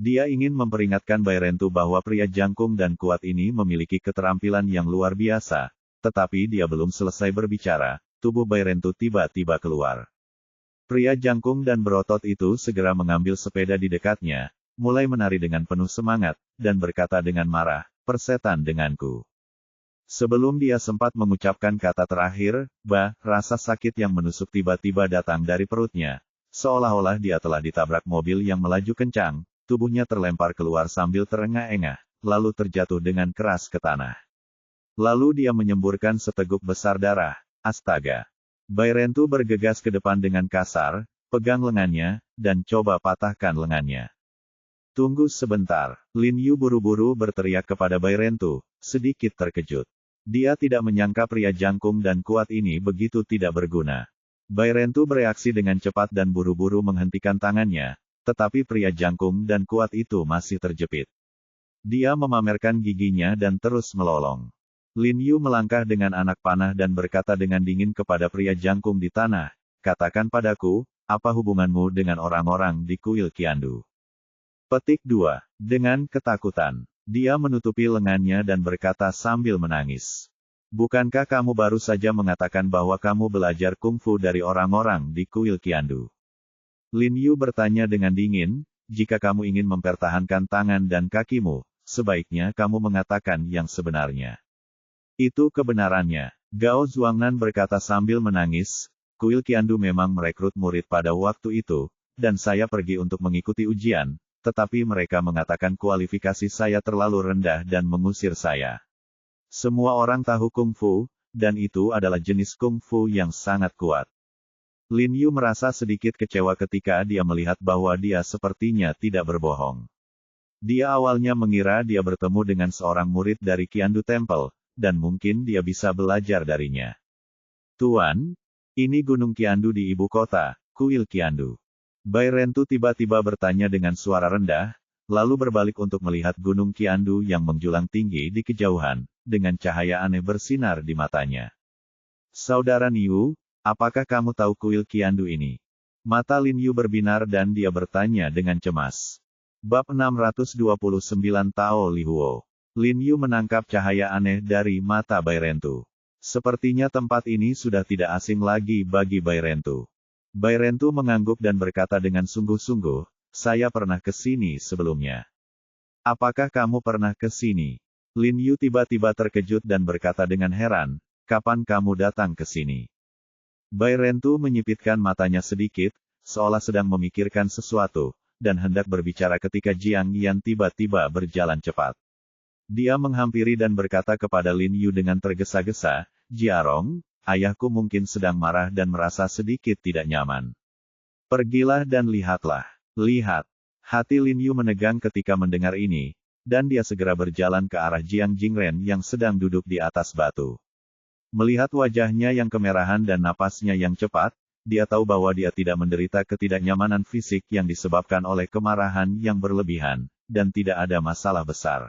Dia ingin memperingatkan Bai Rentu bahwa pria jangkung dan kuat ini memiliki keterampilan yang luar biasa, tetapi dia belum selesai berbicara, tubuh Bai Rentu tiba-tiba keluar. Pria jangkung dan berotot itu segera mengambil sepeda di dekatnya, mulai menari dengan penuh semangat, dan berkata dengan marah, persetan denganku. Sebelum dia sempat mengucapkan kata terakhir, rasa sakit yang menusuk tiba-tiba datang dari perutnya. Seolah-olah dia telah ditabrak mobil yang melaju kencang, tubuhnya terlempar keluar sambil terengah-engah, lalu terjatuh dengan keras ke tanah. Lalu dia menyemburkan seteguk besar darah. Astaga! Bairentu bergegas ke depan dengan kasar, pegang lengannya, dan coba patahkan lengannya. Tunggu sebentar, Lin Yu buru-buru berteriak kepada Bairentu, sedikit terkejut. Dia tidak menyangka pria jangkung dan kuat ini begitu tidak berguna. Bairentu bereaksi dengan cepat dan buru-buru menghentikan tangannya, tetapi pria jangkung dan kuat itu masih terjepit. Dia memamerkan giginya dan terus melolong. Lin Yu melangkah dengan anak panah dan berkata dengan dingin kepada pria jangkung di tanah, "Katakan padaku, apa hubunganmu dengan orang-orang di kuil Qiandu?" Petik 2. Dengan ketakutan, dia menutupi lengannya dan berkata sambil menangis. "Bukankah kamu baru saja mengatakan bahwa kamu belajar kungfu dari orang-orang di kuil Qiandu?" Lin Yu bertanya dengan dingin, "Jika kamu ingin mempertahankan tangan dan kakimu, sebaiknya kamu mengatakan yang sebenarnya." "Itu kebenarannya," Gao Zhuangnan berkata sambil menangis, "Kuil Qiandu memang merekrut murid pada waktu itu, dan saya pergi untuk mengikuti ujian, tetapi mereka mengatakan kualifikasi saya terlalu rendah dan mengusir saya. Semua orang tahu kungfu, dan itu adalah jenis kungfu yang sangat kuat." Lin Yu merasa sedikit kecewa ketika dia melihat bahwa dia sepertinya tidak berbohong. Dia awalnya mengira dia bertemu dengan seorang murid dari Qiandu Temple, dan mungkin dia bisa belajar darinya. "Tuan, ini Gunung Qiandu di ibu kota, kuil Qiandu." Bairentu tiba-tiba bertanya dengan suara rendah, lalu berbalik untuk melihat Gunung Qiandu yang menjulang tinggi di kejauhan, dengan cahaya aneh bersinar di matanya. "Saudara Niu, apakah kamu tahu kuil Qiandu ini?" Mata Lin Yu berbinar dan dia bertanya dengan cemas. Bab 629 Tao Li Huo. Lin Yu menangkap cahaya aneh dari mata Bairentu. Sepertinya tempat ini sudah tidak asing lagi bagi Bairentu. Bairentu mengangguk dan berkata dengan sungguh-sungguh, "Saya pernah ke sini sebelumnya." "Apakah kamu pernah ke sini?" Lin Yu tiba-tiba terkejut dan berkata dengan heran, "Kapan kamu datang ke sini?" Bairentu menyipitkan matanya sedikit, seolah sedang memikirkan sesuatu, dan hendak berbicara ketika Jiang Yan tiba-tiba berjalan cepat. Dia menghampiri dan berkata kepada Lin Yu dengan tergesa-gesa, "Jiarong, ayahku mungkin sedang marah dan merasa sedikit tidak nyaman. Pergilah dan lihatlah." "Lihat." Hati Lin Yu menegang ketika mendengar ini, dan dia segera berjalan ke arah Jiang Jingren yang sedang duduk di atas batu. Melihat wajahnya yang kemerahan dan napasnya yang cepat, dia tahu bahwa dia tidak menderita ketidaknyamanan fisik yang disebabkan oleh kemarahan yang berlebihan, dan tidak ada masalah besar.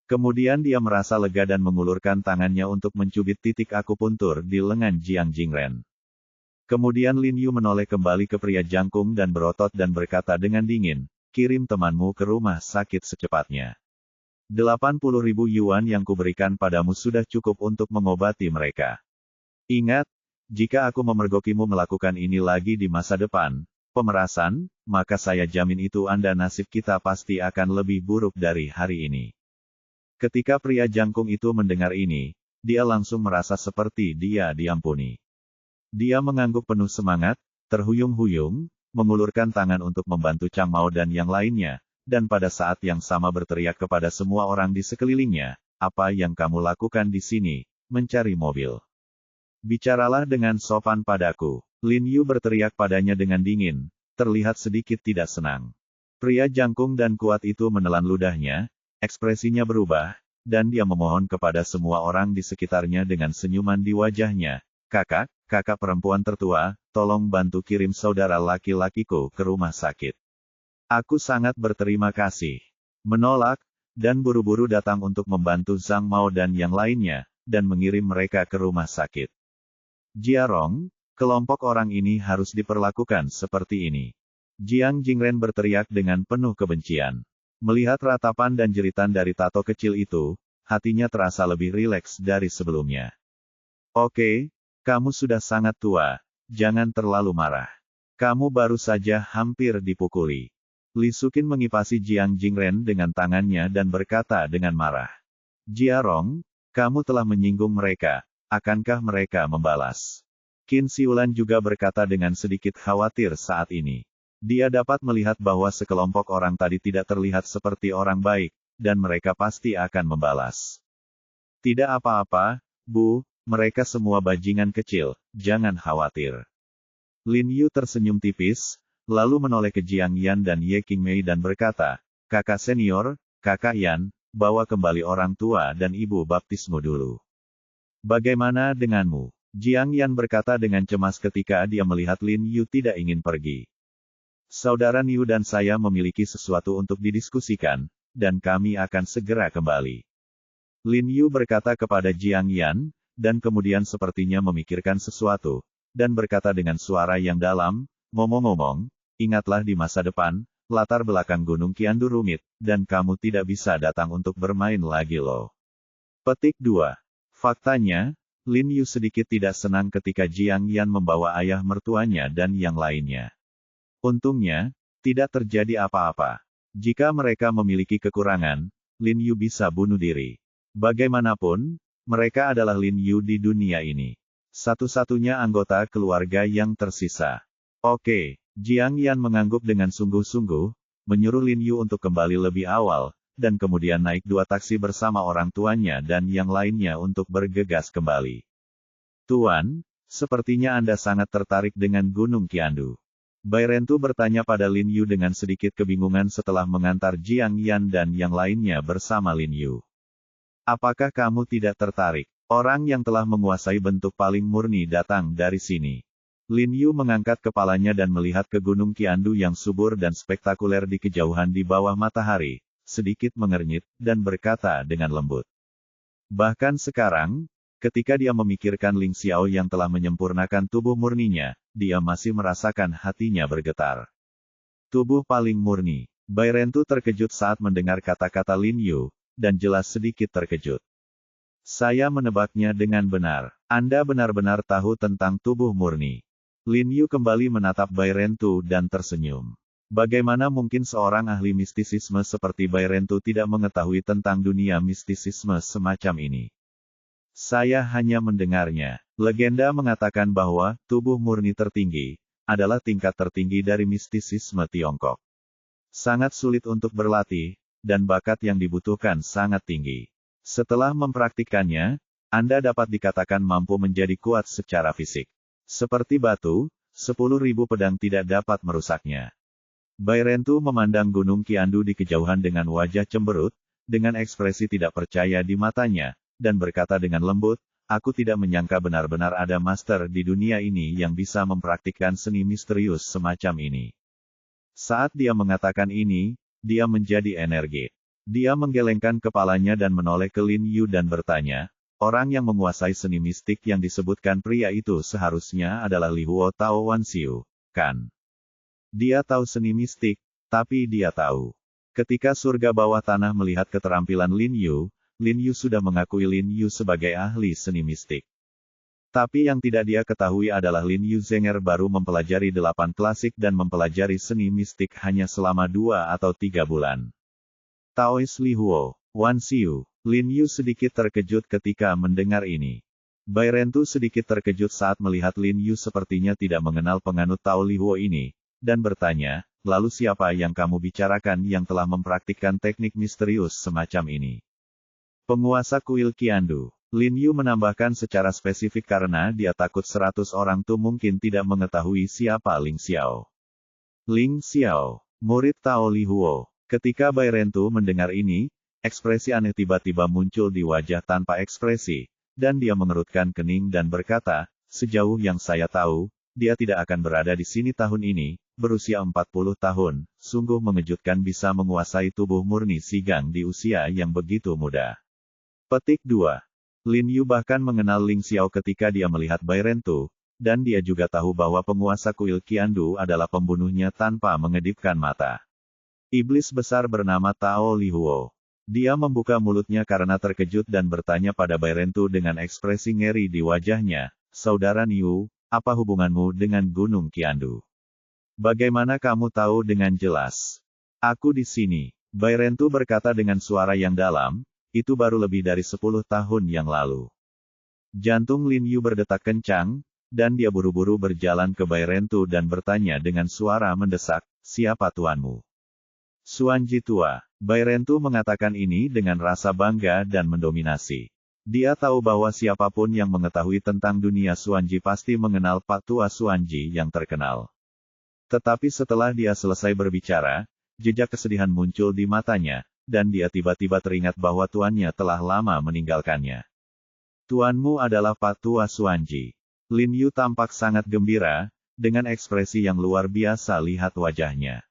Kemudian dia merasa lega dan mengulurkan tangannya untuk mencubit titik akupuntur di lengan Jiang Jingren. Kemudian Lin Yu menoleh kembali ke pria jangkung dan berotot dan berkata dengan dingin, "Kirim temanmu ke rumah sakit secepatnya. 80.000 yuan yang kuberikan padamu sudah cukup untuk mengobati mereka. Ingat, jika aku memergokimu melakukan ini lagi di masa depan, pemerasan, maka saya jamin itu Anda nasib kita pasti akan lebih buruk dari hari ini." Ketika pria jangkung itu mendengar ini, dia langsung merasa seperti dia diampuni. Dia mengangguk penuh semangat, terhuyung-huyung, mengulurkan tangan untuk membantu Chang Mao dan yang lainnya, dan pada saat yang sama berteriak kepada semua orang di sekelilingnya, "Apa yang kamu lakukan di sini? Mencari mobil. Bicaralah dengan sopan padaku." Lin Yu berteriak padanya dengan dingin, terlihat sedikit tidak senang. Pria jangkung dan kuat itu menelan ludahnya, ekspresinya berubah, dan dia memohon kepada semua orang di sekitarnya dengan senyuman di wajahnya, kakak perempuan tertua, tolong bantu kirim saudara laki-lakiku ke rumah sakit. Aku sangat berterima kasih." Menolak, dan buru-buru datang untuk membantu Zhang Mao dan yang lainnya, dan mengirim mereka ke rumah sakit. "Jiarong, kelompok orang ini harus diperlakukan seperti ini." Jiang Jingren berteriak dengan penuh kebencian. Melihat ratapan dan jeritan dari tato kecil itu, hatinya terasa lebih rileks dari sebelumnya. "Oke, kamu sudah sangat tua, jangan terlalu marah. Kamu baru saja hampir dipukuli." Li Suqin mengipasi Jiang Jingren dengan tangannya dan berkata dengan marah, "Jiarong, Kamu telah menyinggung mereka, akankah mereka membalas? Qin Siulan juga berkata dengan sedikit khawatir saat ini. Dia dapat melihat bahwa sekelompok orang tadi tidak terlihat seperti orang baik, dan mereka pasti akan membalas. Tidak apa-apa, Bu, mereka semua bajingan kecil, jangan khawatir. Lin Yu tersenyum tipis, lalu menoleh ke Jiang Yan dan Ye Qingmei dan berkata, Kakak senior, Kakak Yan, bawa kembali orang tua dan ibu baptismu dulu. Bagaimana denganmu? Jiang Yan berkata dengan cemas ketika dia melihat Lin Yu tidak ingin pergi. Saudara Niu dan saya memiliki sesuatu untuk didiskusikan, dan kami akan segera kembali. Lin Yu berkata kepada Jiang Yan, dan kemudian sepertinya memikirkan sesuatu, dan berkata dengan suara yang dalam, ngomong-ngomong, ingatlah di masa depan, latar belakang Gunung Qiandu rumit, dan kamu tidak bisa datang untuk bermain lagi loh. Petik 2. Faktanya, Lin Yu sedikit tidak senang ketika Jiang Yan membawa ayah mertuanya dan yang lainnya. Untungnya, tidak terjadi apa-apa. Jika mereka memiliki kekurangan, Lin Yu bisa bunuh diri. Bagaimanapun, mereka adalah Lin Yu di dunia ini. Satu-satunya anggota keluarga yang tersisa. Oke, Jiang Yan mengangguk dengan sungguh-sungguh, menyuruh Lin Yu untuk kembali lebih awal, dan kemudian naik 2 taksi bersama orang tuanya dan yang lainnya untuk bergegas kembali. Tuan, sepertinya Anda sangat tertarik dengan Gunung Qiandu. Bai Rentu bertanya pada Lin Yu dengan sedikit kebingungan setelah mengantar Jiang Yan dan yang lainnya bersama Lin Yu. Apakah kamu tidak tertarik? Orang yang telah menguasai bentuk paling murni datang dari sini. Lin Yu mengangkat kepalanya dan melihat ke Gunung Qiandu yang subur dan spektakuler di kejauhan di bawah matahari, sedikit mengernyit, dan berkata dengan lembut. Bahkan sekarang, ketika dia memikirkan Ling Xiao yang telah menyempurnakan tubuh murninya, dia masih merasakan hatinya bergetar. Tubuh paling murni. Bai Rentu terkejut saat mendengar kata-kata Lin Yu, dan jelas sedikit terkejut. Saya menebaknya dengan benar. Anda benar-benar tahu tentang tubuh murni. Lin Yu kembali menatap Bai Rentu dan tersenyum. Bagaimana mungkin seorang ahli mistisisme seperti Bai Rentu tidak mengetahui tentang dunia mistisisme semacam ini? Saya hanya mendengarnya. Legenda mengatakan bahwa tubuh murni tertinggi adalah tingkat tertinggi dari mistisisme Tiongkok. Sangat sulit untuk berlatih, dan bakat yang dibutuhkan sangat tinggi. Setelah mempraktikkannya, Anda dapat dikatakan mampu menjadi kuat secara fisik. Seperti batu, 10.000 pedang tidak dapat merusaknya. Bai Rentu memandang Gunung Qiandu di kejauhan dengan wajah cemberut, dengan ekspresi tidak percaya di matanya, dan berkata dengan lembut, aku tidak menyangka benar-benar ada master di dunia ini yang bisa mempraktikkan seni misterius semacam ini. Saat dia mengatakan ini, dia menjadi energi. Dia menggelengkan kepalanya dan menoleh ke Lin Yu dan bertanya, orang yang menguasai seni mistik yang disebutkan pria itu seharusnya adalah Li Huo Tao Wan Xiu, kan? Dia tahu seni mistik, tapi dia tahu. Ketika surga bawah tanah melihat keterampilan Lin Yu sudah mengakui Lin Yu sebagai ahli seni mistik. Tapi yang tidak dia ketahui adalah Lin Yu Zenger baru mempelajari 8 klasik dan mempelajari seni mistik hanya selama 2 atau 3 bulan. Taois Li Huo, Wan Xiu. Lin Yu sedikit terkejut ketika mendengar ini. Bai Rentu sedikit terkejut saat melihat Lin Yu sepertinya tidak mengenal penganut Tao Li Huo ini, dan bertanya, lalu siapa yang kamu bicarakan yang telah mempraktikkan teknik misterius semacam ini? Penguasa kuil Qiandu. Lin Yu menambahkan secara spesifik karena dia takut 100 orang tu mungkin tidak mengetahui siapa Ling Xiao. Ling Xiao, murid Tao Li Huo. Ketika Bai Rentu mendengar ini, ekspresi aneh tiba-tiba muncul di wajah tanpa ekspresi, dan dia mengerutkan kening dan berkata, sejauh yang saya tahu, dia tidak akan berada di sini tahun ini, berusia 40 tahun, sungguh mengejutkan bisa menguasai tubuh murni Sigang di usia yang begitu muda. Petik 2. Lin Yu bahkan mengenal Ling Xiao ketika dia melihat Bai Rentu, dan dia juga tahu bahwa penguasa kuil Qiandu adalah pembunuhnya tanpa mengedipkan mata. Iblis besar bernama Tao Li Huo. Dia membuka mulutnya karena terkejut dan bertanya pada Bai Rentu dengan ekspresi ngeri di wajahnya, Saudara Niu, apa hubunganmu dengan Gunung Qiandu? Bagaimana kamu tahu dengan jelas? Aku di sini. Bai Rentu berkata dengan suara yang dalam, itu baru lebih dari 10 tahun yang lalu. Jantung Lin Yu berdetak kencang, dan dia buru-buru berjalan ke Bai Rentu dan bertanya dengan suara mendesak, siapa tuanmu? Xuanji tua. Bai Rentu mengatakan ini dengan rasa bangga dan mendominasi. Dia tahu bahwa siapapun yang mengetahui tentang dunia Xuanji pasti mengenal Pak Tua Xuanji yang terkenal. Tetapi setelah dia selesai berbicara, jejak kesedihan muncul di matanya, dan dia tiba-tiba teringat bahwa tuannya telah lama meninggalkannya. Tuanmu adalah Pak Tua Xuanji. Lin Yu tampak sangat gembira, dengan ekspresi yang luar biasa lihat wajahnya.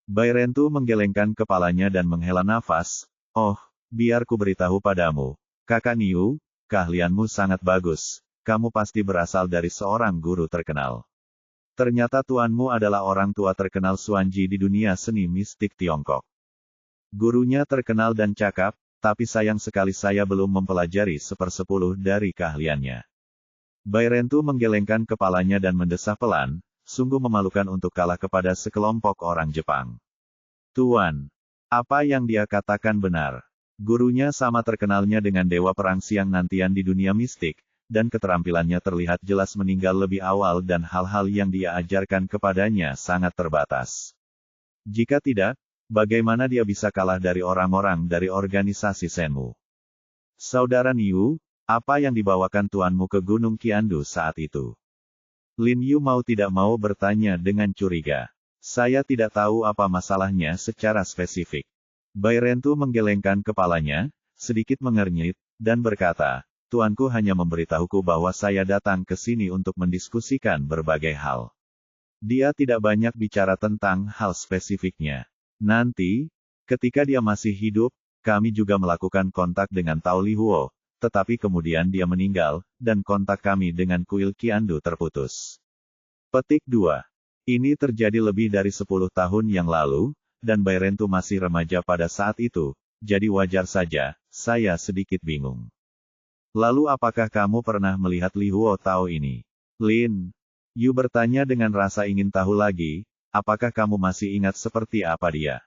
Bai Rentu menggelengkan kepalanya dan menghela nafas, oh, biar ku beritahu padamu. Kakak Niu, keahlianmu sangat bagus. Kamu pasti berasal dari seorang guru terkenal. Ternyata tuanmu adalah orang tua terkenal Xuanji di dunia seni mistik Tiongkok. Gurunya terkenal dan cakap, tapi sayang sekali saya belum mempelajari 1/10 dari keahliannya. Bai Rentu menggelengkan kepalanya dan mendesah pelan, sungguh memalukan untuk kalah kepada sekelompok orang Jepang. Tuan, apa yang dia katakan benar. Gurunya sama terkenalnya dengan dewa perang siang nantian di dunia mistik, dan keterampilannya terlihat jelas meninggal lebih awal dan hal-hal yang dia ajarkan kepadanya sangat terbatas. Jika tidak, bagaimana dia bisa kalah dari orang-orang dari organisasi Shenmu? Saudara Niu, apa yang dibawakan tuanmu ke Gunung Qiandu saat itu? Lin Yu mau tidak mau bertanya dengan curiga. Saya tidak tahu apa masalahnya secara spesifik. Bai Rentu menggelengkan kepalanya, sedikit mengernyit, dan berkata, tuanku hanya memberitahuku bahwa saya datang ke sini untuk mendiskusikan berbagai hal. Dia tidak banyak bicara tentang hal spesifiknya. Nanti, ketika dia masih hidup, kami juga melakukan kontak dengan Tao Li Huo, tetapi kemudian dia meninggal, dan kontak kami dengan kuil Qiandu terputus. Petik 2. Ini terjadi lebih dari 10 tahun yang lalu, dan Bai Rentu masih remaja pada saat itu, jadi wajar saja, saya sedikit bingung. Lalu apakah kamu pernah melihat Li Huo Tao ini? Lin Yu bertanya dengan rasa ingin tahu lagi, apakah kamu masih ingat seperti apa dia?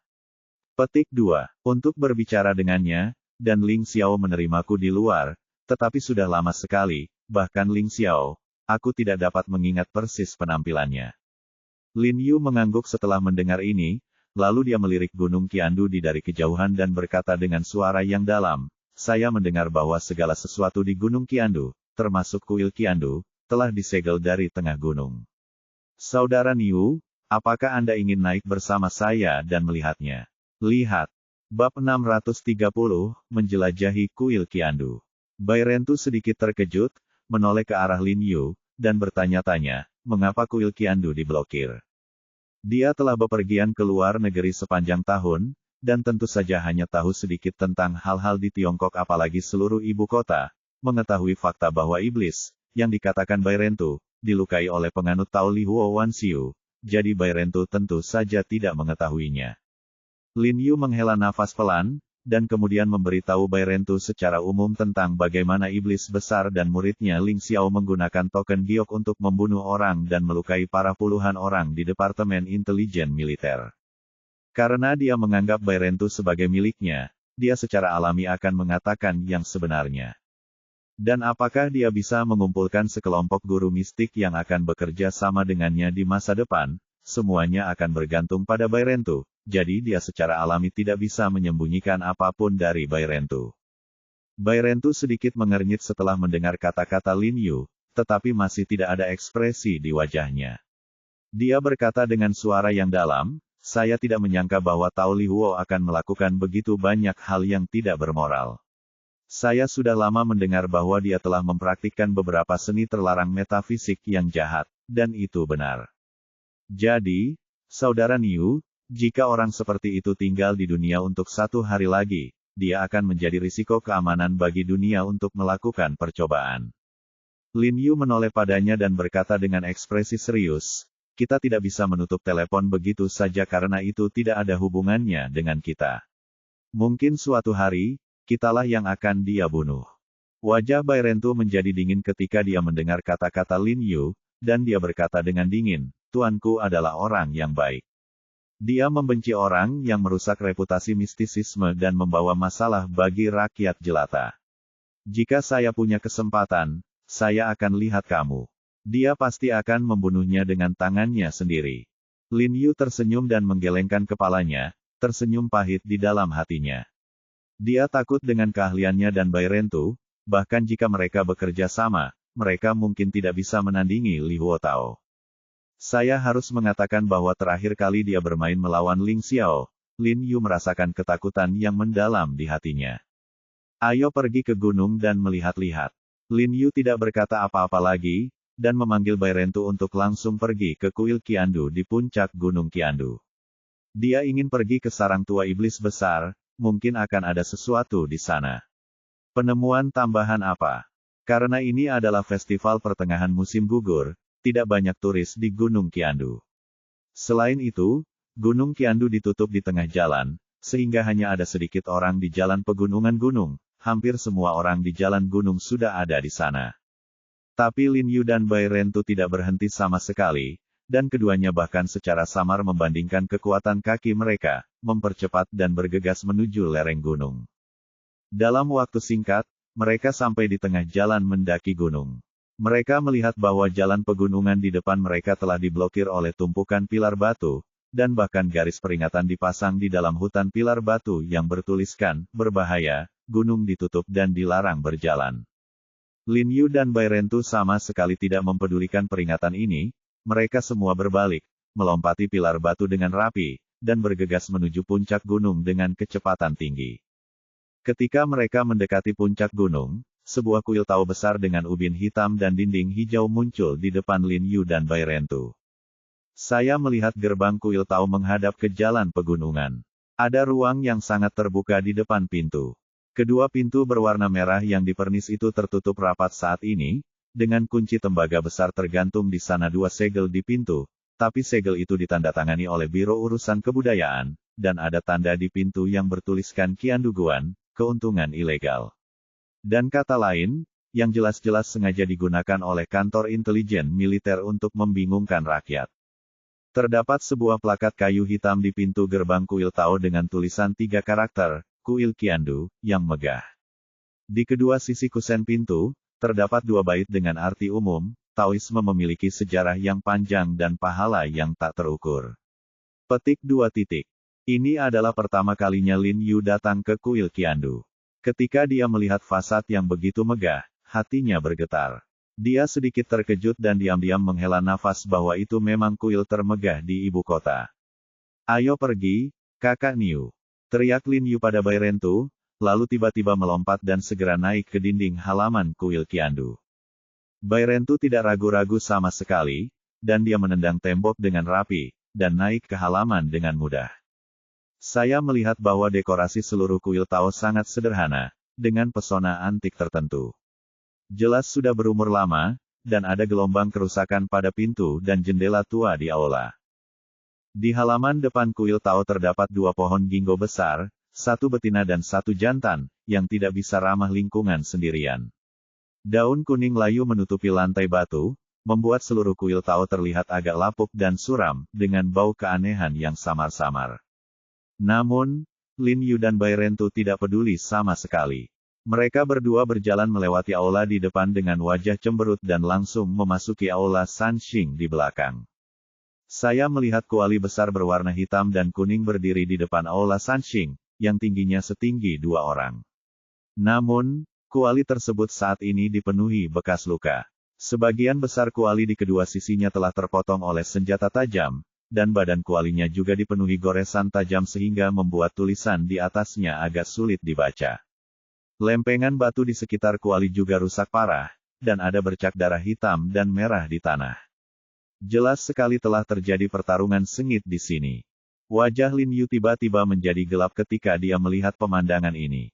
Petik 2. Untuk berbicara dengannya, dan Ling Xiao menerimaku di luar, tetapi sudah lama sekali, bahkan Ling Xiao, aku tidak dapat mengingat persis penampilannya. Lin Yu mengangguk setelah mendengar ini, lalu dia melirik Gunung Qiandu dari kejauhan dan berkata dengan suara yang dalam, saya mendengar bahwa segala sesuatu di Gunung Qiandu, termasuk kuil Qiandu, telah disegel dari tengah gunung. Saudara Niu, apakah Anda ingin naik bersama saya dan melihatnya? Lihat. Bab 630, Menjelajahi Kuil Qiandu. Bai Rentu sedikit terkejut, menoleh ke arah Lin Yu, dan bertanya-tanya, mengapa kuil Qiandu diblokir? Dia telah bepergian ke luar negeri sepanjang tahun, dan tentu saja hanya tahu sedikit tentang hal-hal di Tiongkok apalagi seluruh ibu kota, mengetahui fakta bahwa iblis, yang dikatakan Bai Rentu, dilukai oleh penganut Tao Li Huo Wan Xiu, jadi Bai Rentu tentu saja tidak mengetahuinya. Lin Yu menghela nafas pelan, dan kemudian memberitahu Bai Rentu secara umum tentang bagaimana iblis besar dan muridnya Ling Xiao menggunakan token giok untuk membunuh orang dan melukai para puluhan orang di Departemen Intelijen Militer. Karena dia menganggap Bai Rentu sebagai miliknya, dia secara alami akan mengatakan yang sebenarnya. Dan apakah dia bisa mengumpulkan sekelompok guru mistik yang akan bekerja sama dengannya di masa depan, semuanya akan bergantung pada Bai Rentu. Jadi dia secara alami tidak bisa menyembunyikan apapun dari Bai Rentu. Bai Rentu sedikit mengernyit setelah mendengar kata-kata Lin Yu, tetapi masih tidak ada ekspresi di wajahnya. Dia berkata dengan suara yang dalam, saya tidak menyangka bahwa Tao Li Huo akan melakukan begitu banyak hal yang tidak bermoral. Saya sudah lama mendengar bahwa dia telah mempraktikkan beberapa seni terlarang metafisik yang jahat, dan itu benar. Jadi, Saudara Niu, jika orang seperti itu tinggal di dunia untuk 1 hari lagi, dia akan menjadi risiko keamanan bagi dunia untuk melakukan percobaan. Lin Yu menoleh padanya dan berkata dengan ekspresi serius, kita tidak bisa menutup telepon begitu saja karena itu tidak ada hubungannya dengan kita. Mungkin suatu hari, kitalah yang akan dia bunuh. Wajah Bai Rentu menjadi dingin ketika dia mendengar kata-kata Lin Yu, dan dia berkata dengan dingin, tuanku adalah orang yang baik. Dia membenci orang yang merusak reputasi mistisisme dan membawa masalah bagi rakyat jelata. Jika saya punya kesempatan, saya akan lihat kamu. Dia pasti akan membunuhnya dengan tangannya sendiri. Lin Yu tersenyum dan menggelengkan kepalanya, tersenyum pahit di dalam hatinya. Dia takut dengan keahliannya dan Bai Rentu, bahkan jika mereka bekerja sama, mereka mungkin tidak bisa menandingi Li Huotao. Saya harus mengatakan bahwa terakhir kali dia bermain melawan Ling Xiao, Lin Yu merasakan ketakutan yang mendalam di hatinya. Ayo pergi ke gunung dan melihat-lihat. Lin Yu tidak berkata apa-apa lagi, dan memanggil Bai Rentu untuk langsung pergi ke kuil Qiandu di puncak Gunung Qiandu. Dia ingin pergi ke sarang tua iblis besar, mungkin akan ada sesuatu di sana. Penemuan tambahan apa? Karena ini adalah festival pertengahan musim gugur, tidak banyak turis di Gunung Qiandu. Selain itu, Gunung Qiandu ditutup di tengah jalan, sehingga hanya ada sedikit orang di jalan pegunungan gunung. Hampir semua orang di jalan gunung sudah ada di sana. Tapi Lin Yu dan Bai Rentu tidak berhenti sama sekali, dan keduanya bahkan secara samar membandingkan kekuatan kaki mereka, mempercepat dan bergegas menuju lereng gunung. Dalam waktu singkat, mereka sampai di tengah jalan mendaki gunung. Mereka melihat bahwa jalan pegunungan di depan mereka telah diblokir oleh tumpukan pilar batu, dan bahkan garis peringatan dipasang di dalam hutan pilar batu yang bertuliskan, berbahaya, gunung ditutup dan dilarang berjalan. Lin Yu dan Bai Rentu sama sekali tidak mempedulikan peringatan ini, mereka semua berbalik, melompati pilar batu dengan rapi, dan bergegas menuju puncak gunung dengan kecepatan tinggi. Ketika mereka mendekati puncak gunung, sebuah kuil Tao besar dengan ubin hitam dan dinding hijau muncul di depan Lin Yu dan Bai Rentu. Saya melihat gerbang kuil Tao menghadap ke jalan pegunungan. Ada ruang yang sangat terbuka di depan pintu. Kedua pintu berwarna merah yang dipernis itu tertutup rapat saat ini, dengan kunci tembaga besar tergantung di sana dua segel di pintu, tapi segel itu ditandatangani oleh Biro Urusan Kebudayaan, dan ada tanda di pintu yang bertuliskan Qiandu Guan, keuntungan ilegal. Dan kata lain, yang jelas-jelas sengaja digunakan oleh kantor intelijen militer untuk membingungkan rakyat. Terdapat sebuah plakat kayu hitam di pintu gerbang kuil Tao dengan tulisan 3 karakter, Kuil Qiandu, yang megah. Di kedua sisi kusen pintu, terdapat 2 bait dengan arti umum, Taoisme memiliki sejarah yang panjang dan pahala yang tak terukur. Petik 2 titik. Ini adalah pertama kalinya Lin Yu datang ke kuil Qiandu. Ketika dia melihat fasad yang begitu megah, hatinya bergetar. Dia sedikit terkejut dan diam-diam menghela nafas bahwa itu memang kuil termegah di ibu kota. Ayo pergi, kakak Niu. Teriak Lin Yu pada Bai Rentu, lalu tiba-tiba melompat dan segera naik ke dinding halaman kuil Qiandu. Bai Rentu tidak ragu-ragu sama sekali, dan dia menendang tembok dengan rapi, dan naik ke halaman dengan mudah. Saya melihat bahwa dekorasi seluruh kuil Tao sangat sederhana, dengan pesona antik tertentu. Jelas sudah berumur lama, dan ada gelombang kerusakan pada pintu dan jendela tua di aula. Di halaman depan kuil Tao terdapat 2 pohon ginkgo besar, 1 betina dan 1 jantan, yang tidak bisa ramah lingkungan sendirian. Daun kuning layu menutupi lantai batu, membuat seluruh kuil Tao terlihat agak lapuk dan suram, dengan bau keanehan yang samar-samar. Namun, Lin Yu dan Bai Rentu tidak peduli sama sekali. Mereka berdua berjalan melewati aula di depan dengan wajah cemberut dan langsung memasuki aula Sanxing di belakang. Saya melihat kuali besar berwarna hitam dan kuning berdiri di depan aula Sanxing, yang tingginya setinggi 2 orang. Namun, kuali tersebut saat ini dipenuhi bekas luka. Sebagian besar kuali di kedua sisinya telah terpotong oleh senjata tajam, dan badan kualinya juga dipenuhi goresan tajam sehingga membuat tulisan di atasnya agak sulit dibaca. Lempengan batu di sekitar kuali juga rusak parah, dan ada bercak darah hitam dan merah di tanah. Jelas sekali telah terjadi pertarungan sengit di sini. Wajah Lin Yu tiba-tiba menjadi gelap ketika dia melihat pemandangan ini.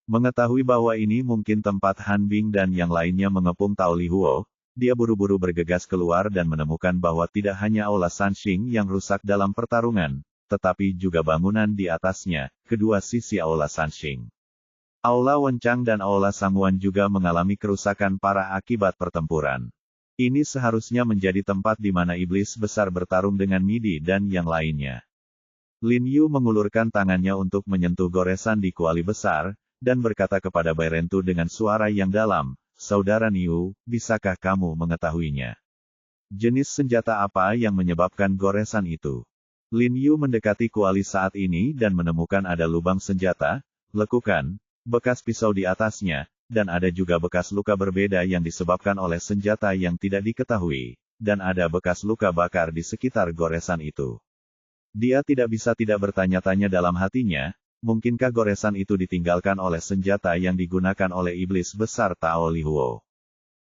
Mengetahui bahwa ini mungkin tempat Han Bing dan yang lainnya mengepung Tao Li Huo, dia buru-buru bergegas keluar dan menemukan bahwa tidak hanya aula Sanxing yang rusak dalam pertarungan, tetapi juga bangunan di atasnya, kedua sisi aula Sanxing. Aula Wenchang dan aula Sangwan juga mengalami kerusakan parah akibat pertempuran. Ini seharusnya menjadi tempat di mana iblis besar bertarung dengan Midi dan yang lainnya. Lin Yu mengulurkan tangannya untuk menyentuh goresan di kuali besar, dan berkata kepada Bai Rentu dengan suara yang dalam, "Saudara Niu, bisakah kamu mengetahuinya? Jenis senjata apa yang menyebabkan goresan itu?" Lin Yu mendekati kuali saat ini dan menemukan ada lubang senjata, lekukan, bekas pisau di atasnya, dan ada juga bekas luka berbeda yang disebabkan oleh senjata yang tidak diketahui, dan ada bekas luka bakar di sekitar goresan itu. Dia tidak bisa tidak bertanya-tanya dalam hatinya, mungkinkah goresan itu ditinggalkan oleh senjata yang digunakan oleh iblis besar Tao Li Huo?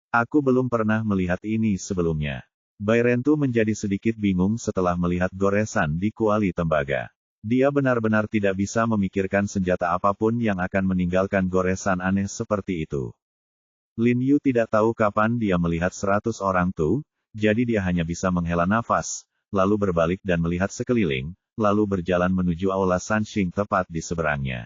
Aku belum pernah melihat ini sebelumnya. Bai Rentu menjadi sedikit bingung setelah melihat goresan di kuali tembaga. Dia benar-benar tidak bisa memikirkan senjata apapun yang akan meninggalkan goresan aneh seperti itu. Lin Yu tidak tahu kapan dia melihat 100 orang tuh, jadi dia hanya bisa menghela nafas, lalu berbalik dan melihat sekeliling, lalu berjalan menuju aula Sanxing tepat di seberangnya.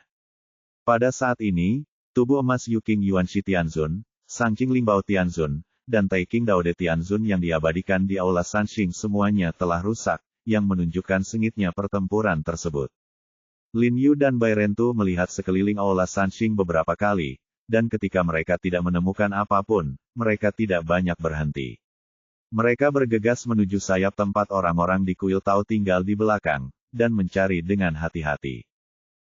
Pada saat ini, tubuh emas Yuking Yuanshi Tianzun, Sangqing Lingbao Tianzun, dan Taiking Daode Tianzun yang diabadikan di aula Sanxing semuanya telah rusak, yang menunjukkan sengitnya pertempuran tersebut. Lin Yu dan Bai Rentu melihat sekeliling aula Sanxing beberapa kali, dan ketika mereka tidak menemukan apapun, mereka tidak banyak berhenti. Mereka bergegas menuju sayap tempat orang-orang di kuil Tao tinggal di belakang, dan mencari dengan hati-hati.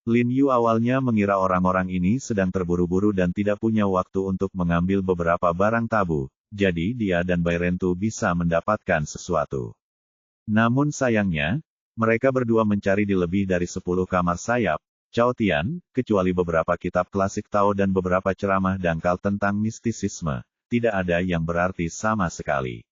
Lin Yu awalnya mengira orang-orang ini sedang terburu-buru dan tidak punya waktu untuk mengambil beberapa barang tabu, jadi dia dan Bai Rentu bisa mendapatkan sesuatu. Namun sayangnya, mereka berdua mencari di lebih dari 10 kamar sayap, Cao Tian, kecuali beberapa kitab klasik Tao dan beberapa ceramah dangkal tentang mistisisme, tidak ada yang berarti sama sekali.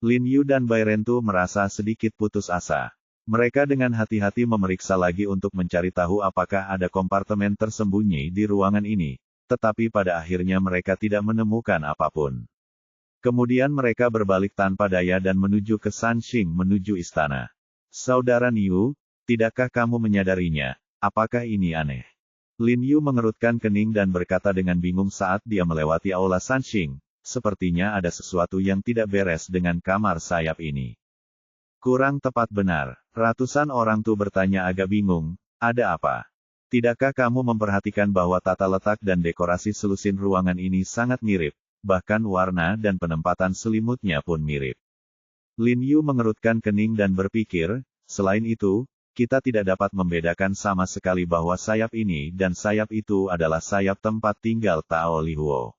Lin Yu dan Bai Rentu merasa sedikit putus asa. Mereka dengan hati-hati memeriksa lagi untuk mencari tahu apakah ada kompartemen tersembunyi di ruangan ini, tetapi pada akhirnya mereka tidak menemukan apapun. Kemudian mereka berbalik tanpa daya dan menuju ke Sanxing menuju istana. "Saudara Niu, tidakkah kamu menyadarinya? Apakah ini aneh?" Lin Yu mengerutkan kening dan berkata dengan bingung saat dia melewati aula Sanxing. "Sepertinya ada sesuatu yang tidak beres dengan kamar sayap ini." Kurang tepat benar. Ratusan orang tuh bertanya agak bingung, "Ada apa? Tidakkah kamu memperhatikan bahwa tata letak dan dekorasi selusin ruangan ini sangat mirip, bahkan warna dan penempatan selimutnya pun mirip?" Lin Yu mengerutkan kening dan berpikir, selain itu, kita tidak dapat membedakan sama sekali bahwa sayap ini dan sayap itu adalah sayap tempat tinggal Tao Li Huo.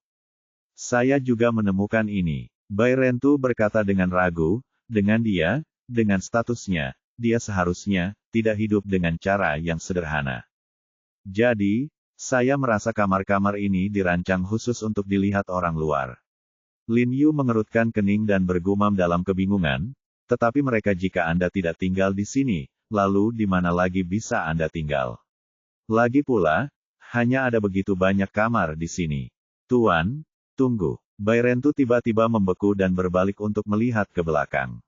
"Saya juga menemukan ini," Bai Rentu berkata dengan ragu, dengan statusnya, dia seharusnya tidak hidup dengan cara yang sederhana. "Jadi, saya merasa kamar-kamar ini dirancang khusus untuk dilihat orang luar." Lin Yu mengerutkan kening dan bergumam dalam kebingungan, "Tetapi mereka jika Anda tidak tinggal di sini, lalu di mana lagi bisa Anda tinggal? Lagi pula, hanya ada begitu banyak kamar di sini." "Tuan, tunggu." Bai Rentu tiba-tiba membeku dan berbalik untuk melihat ke belakang.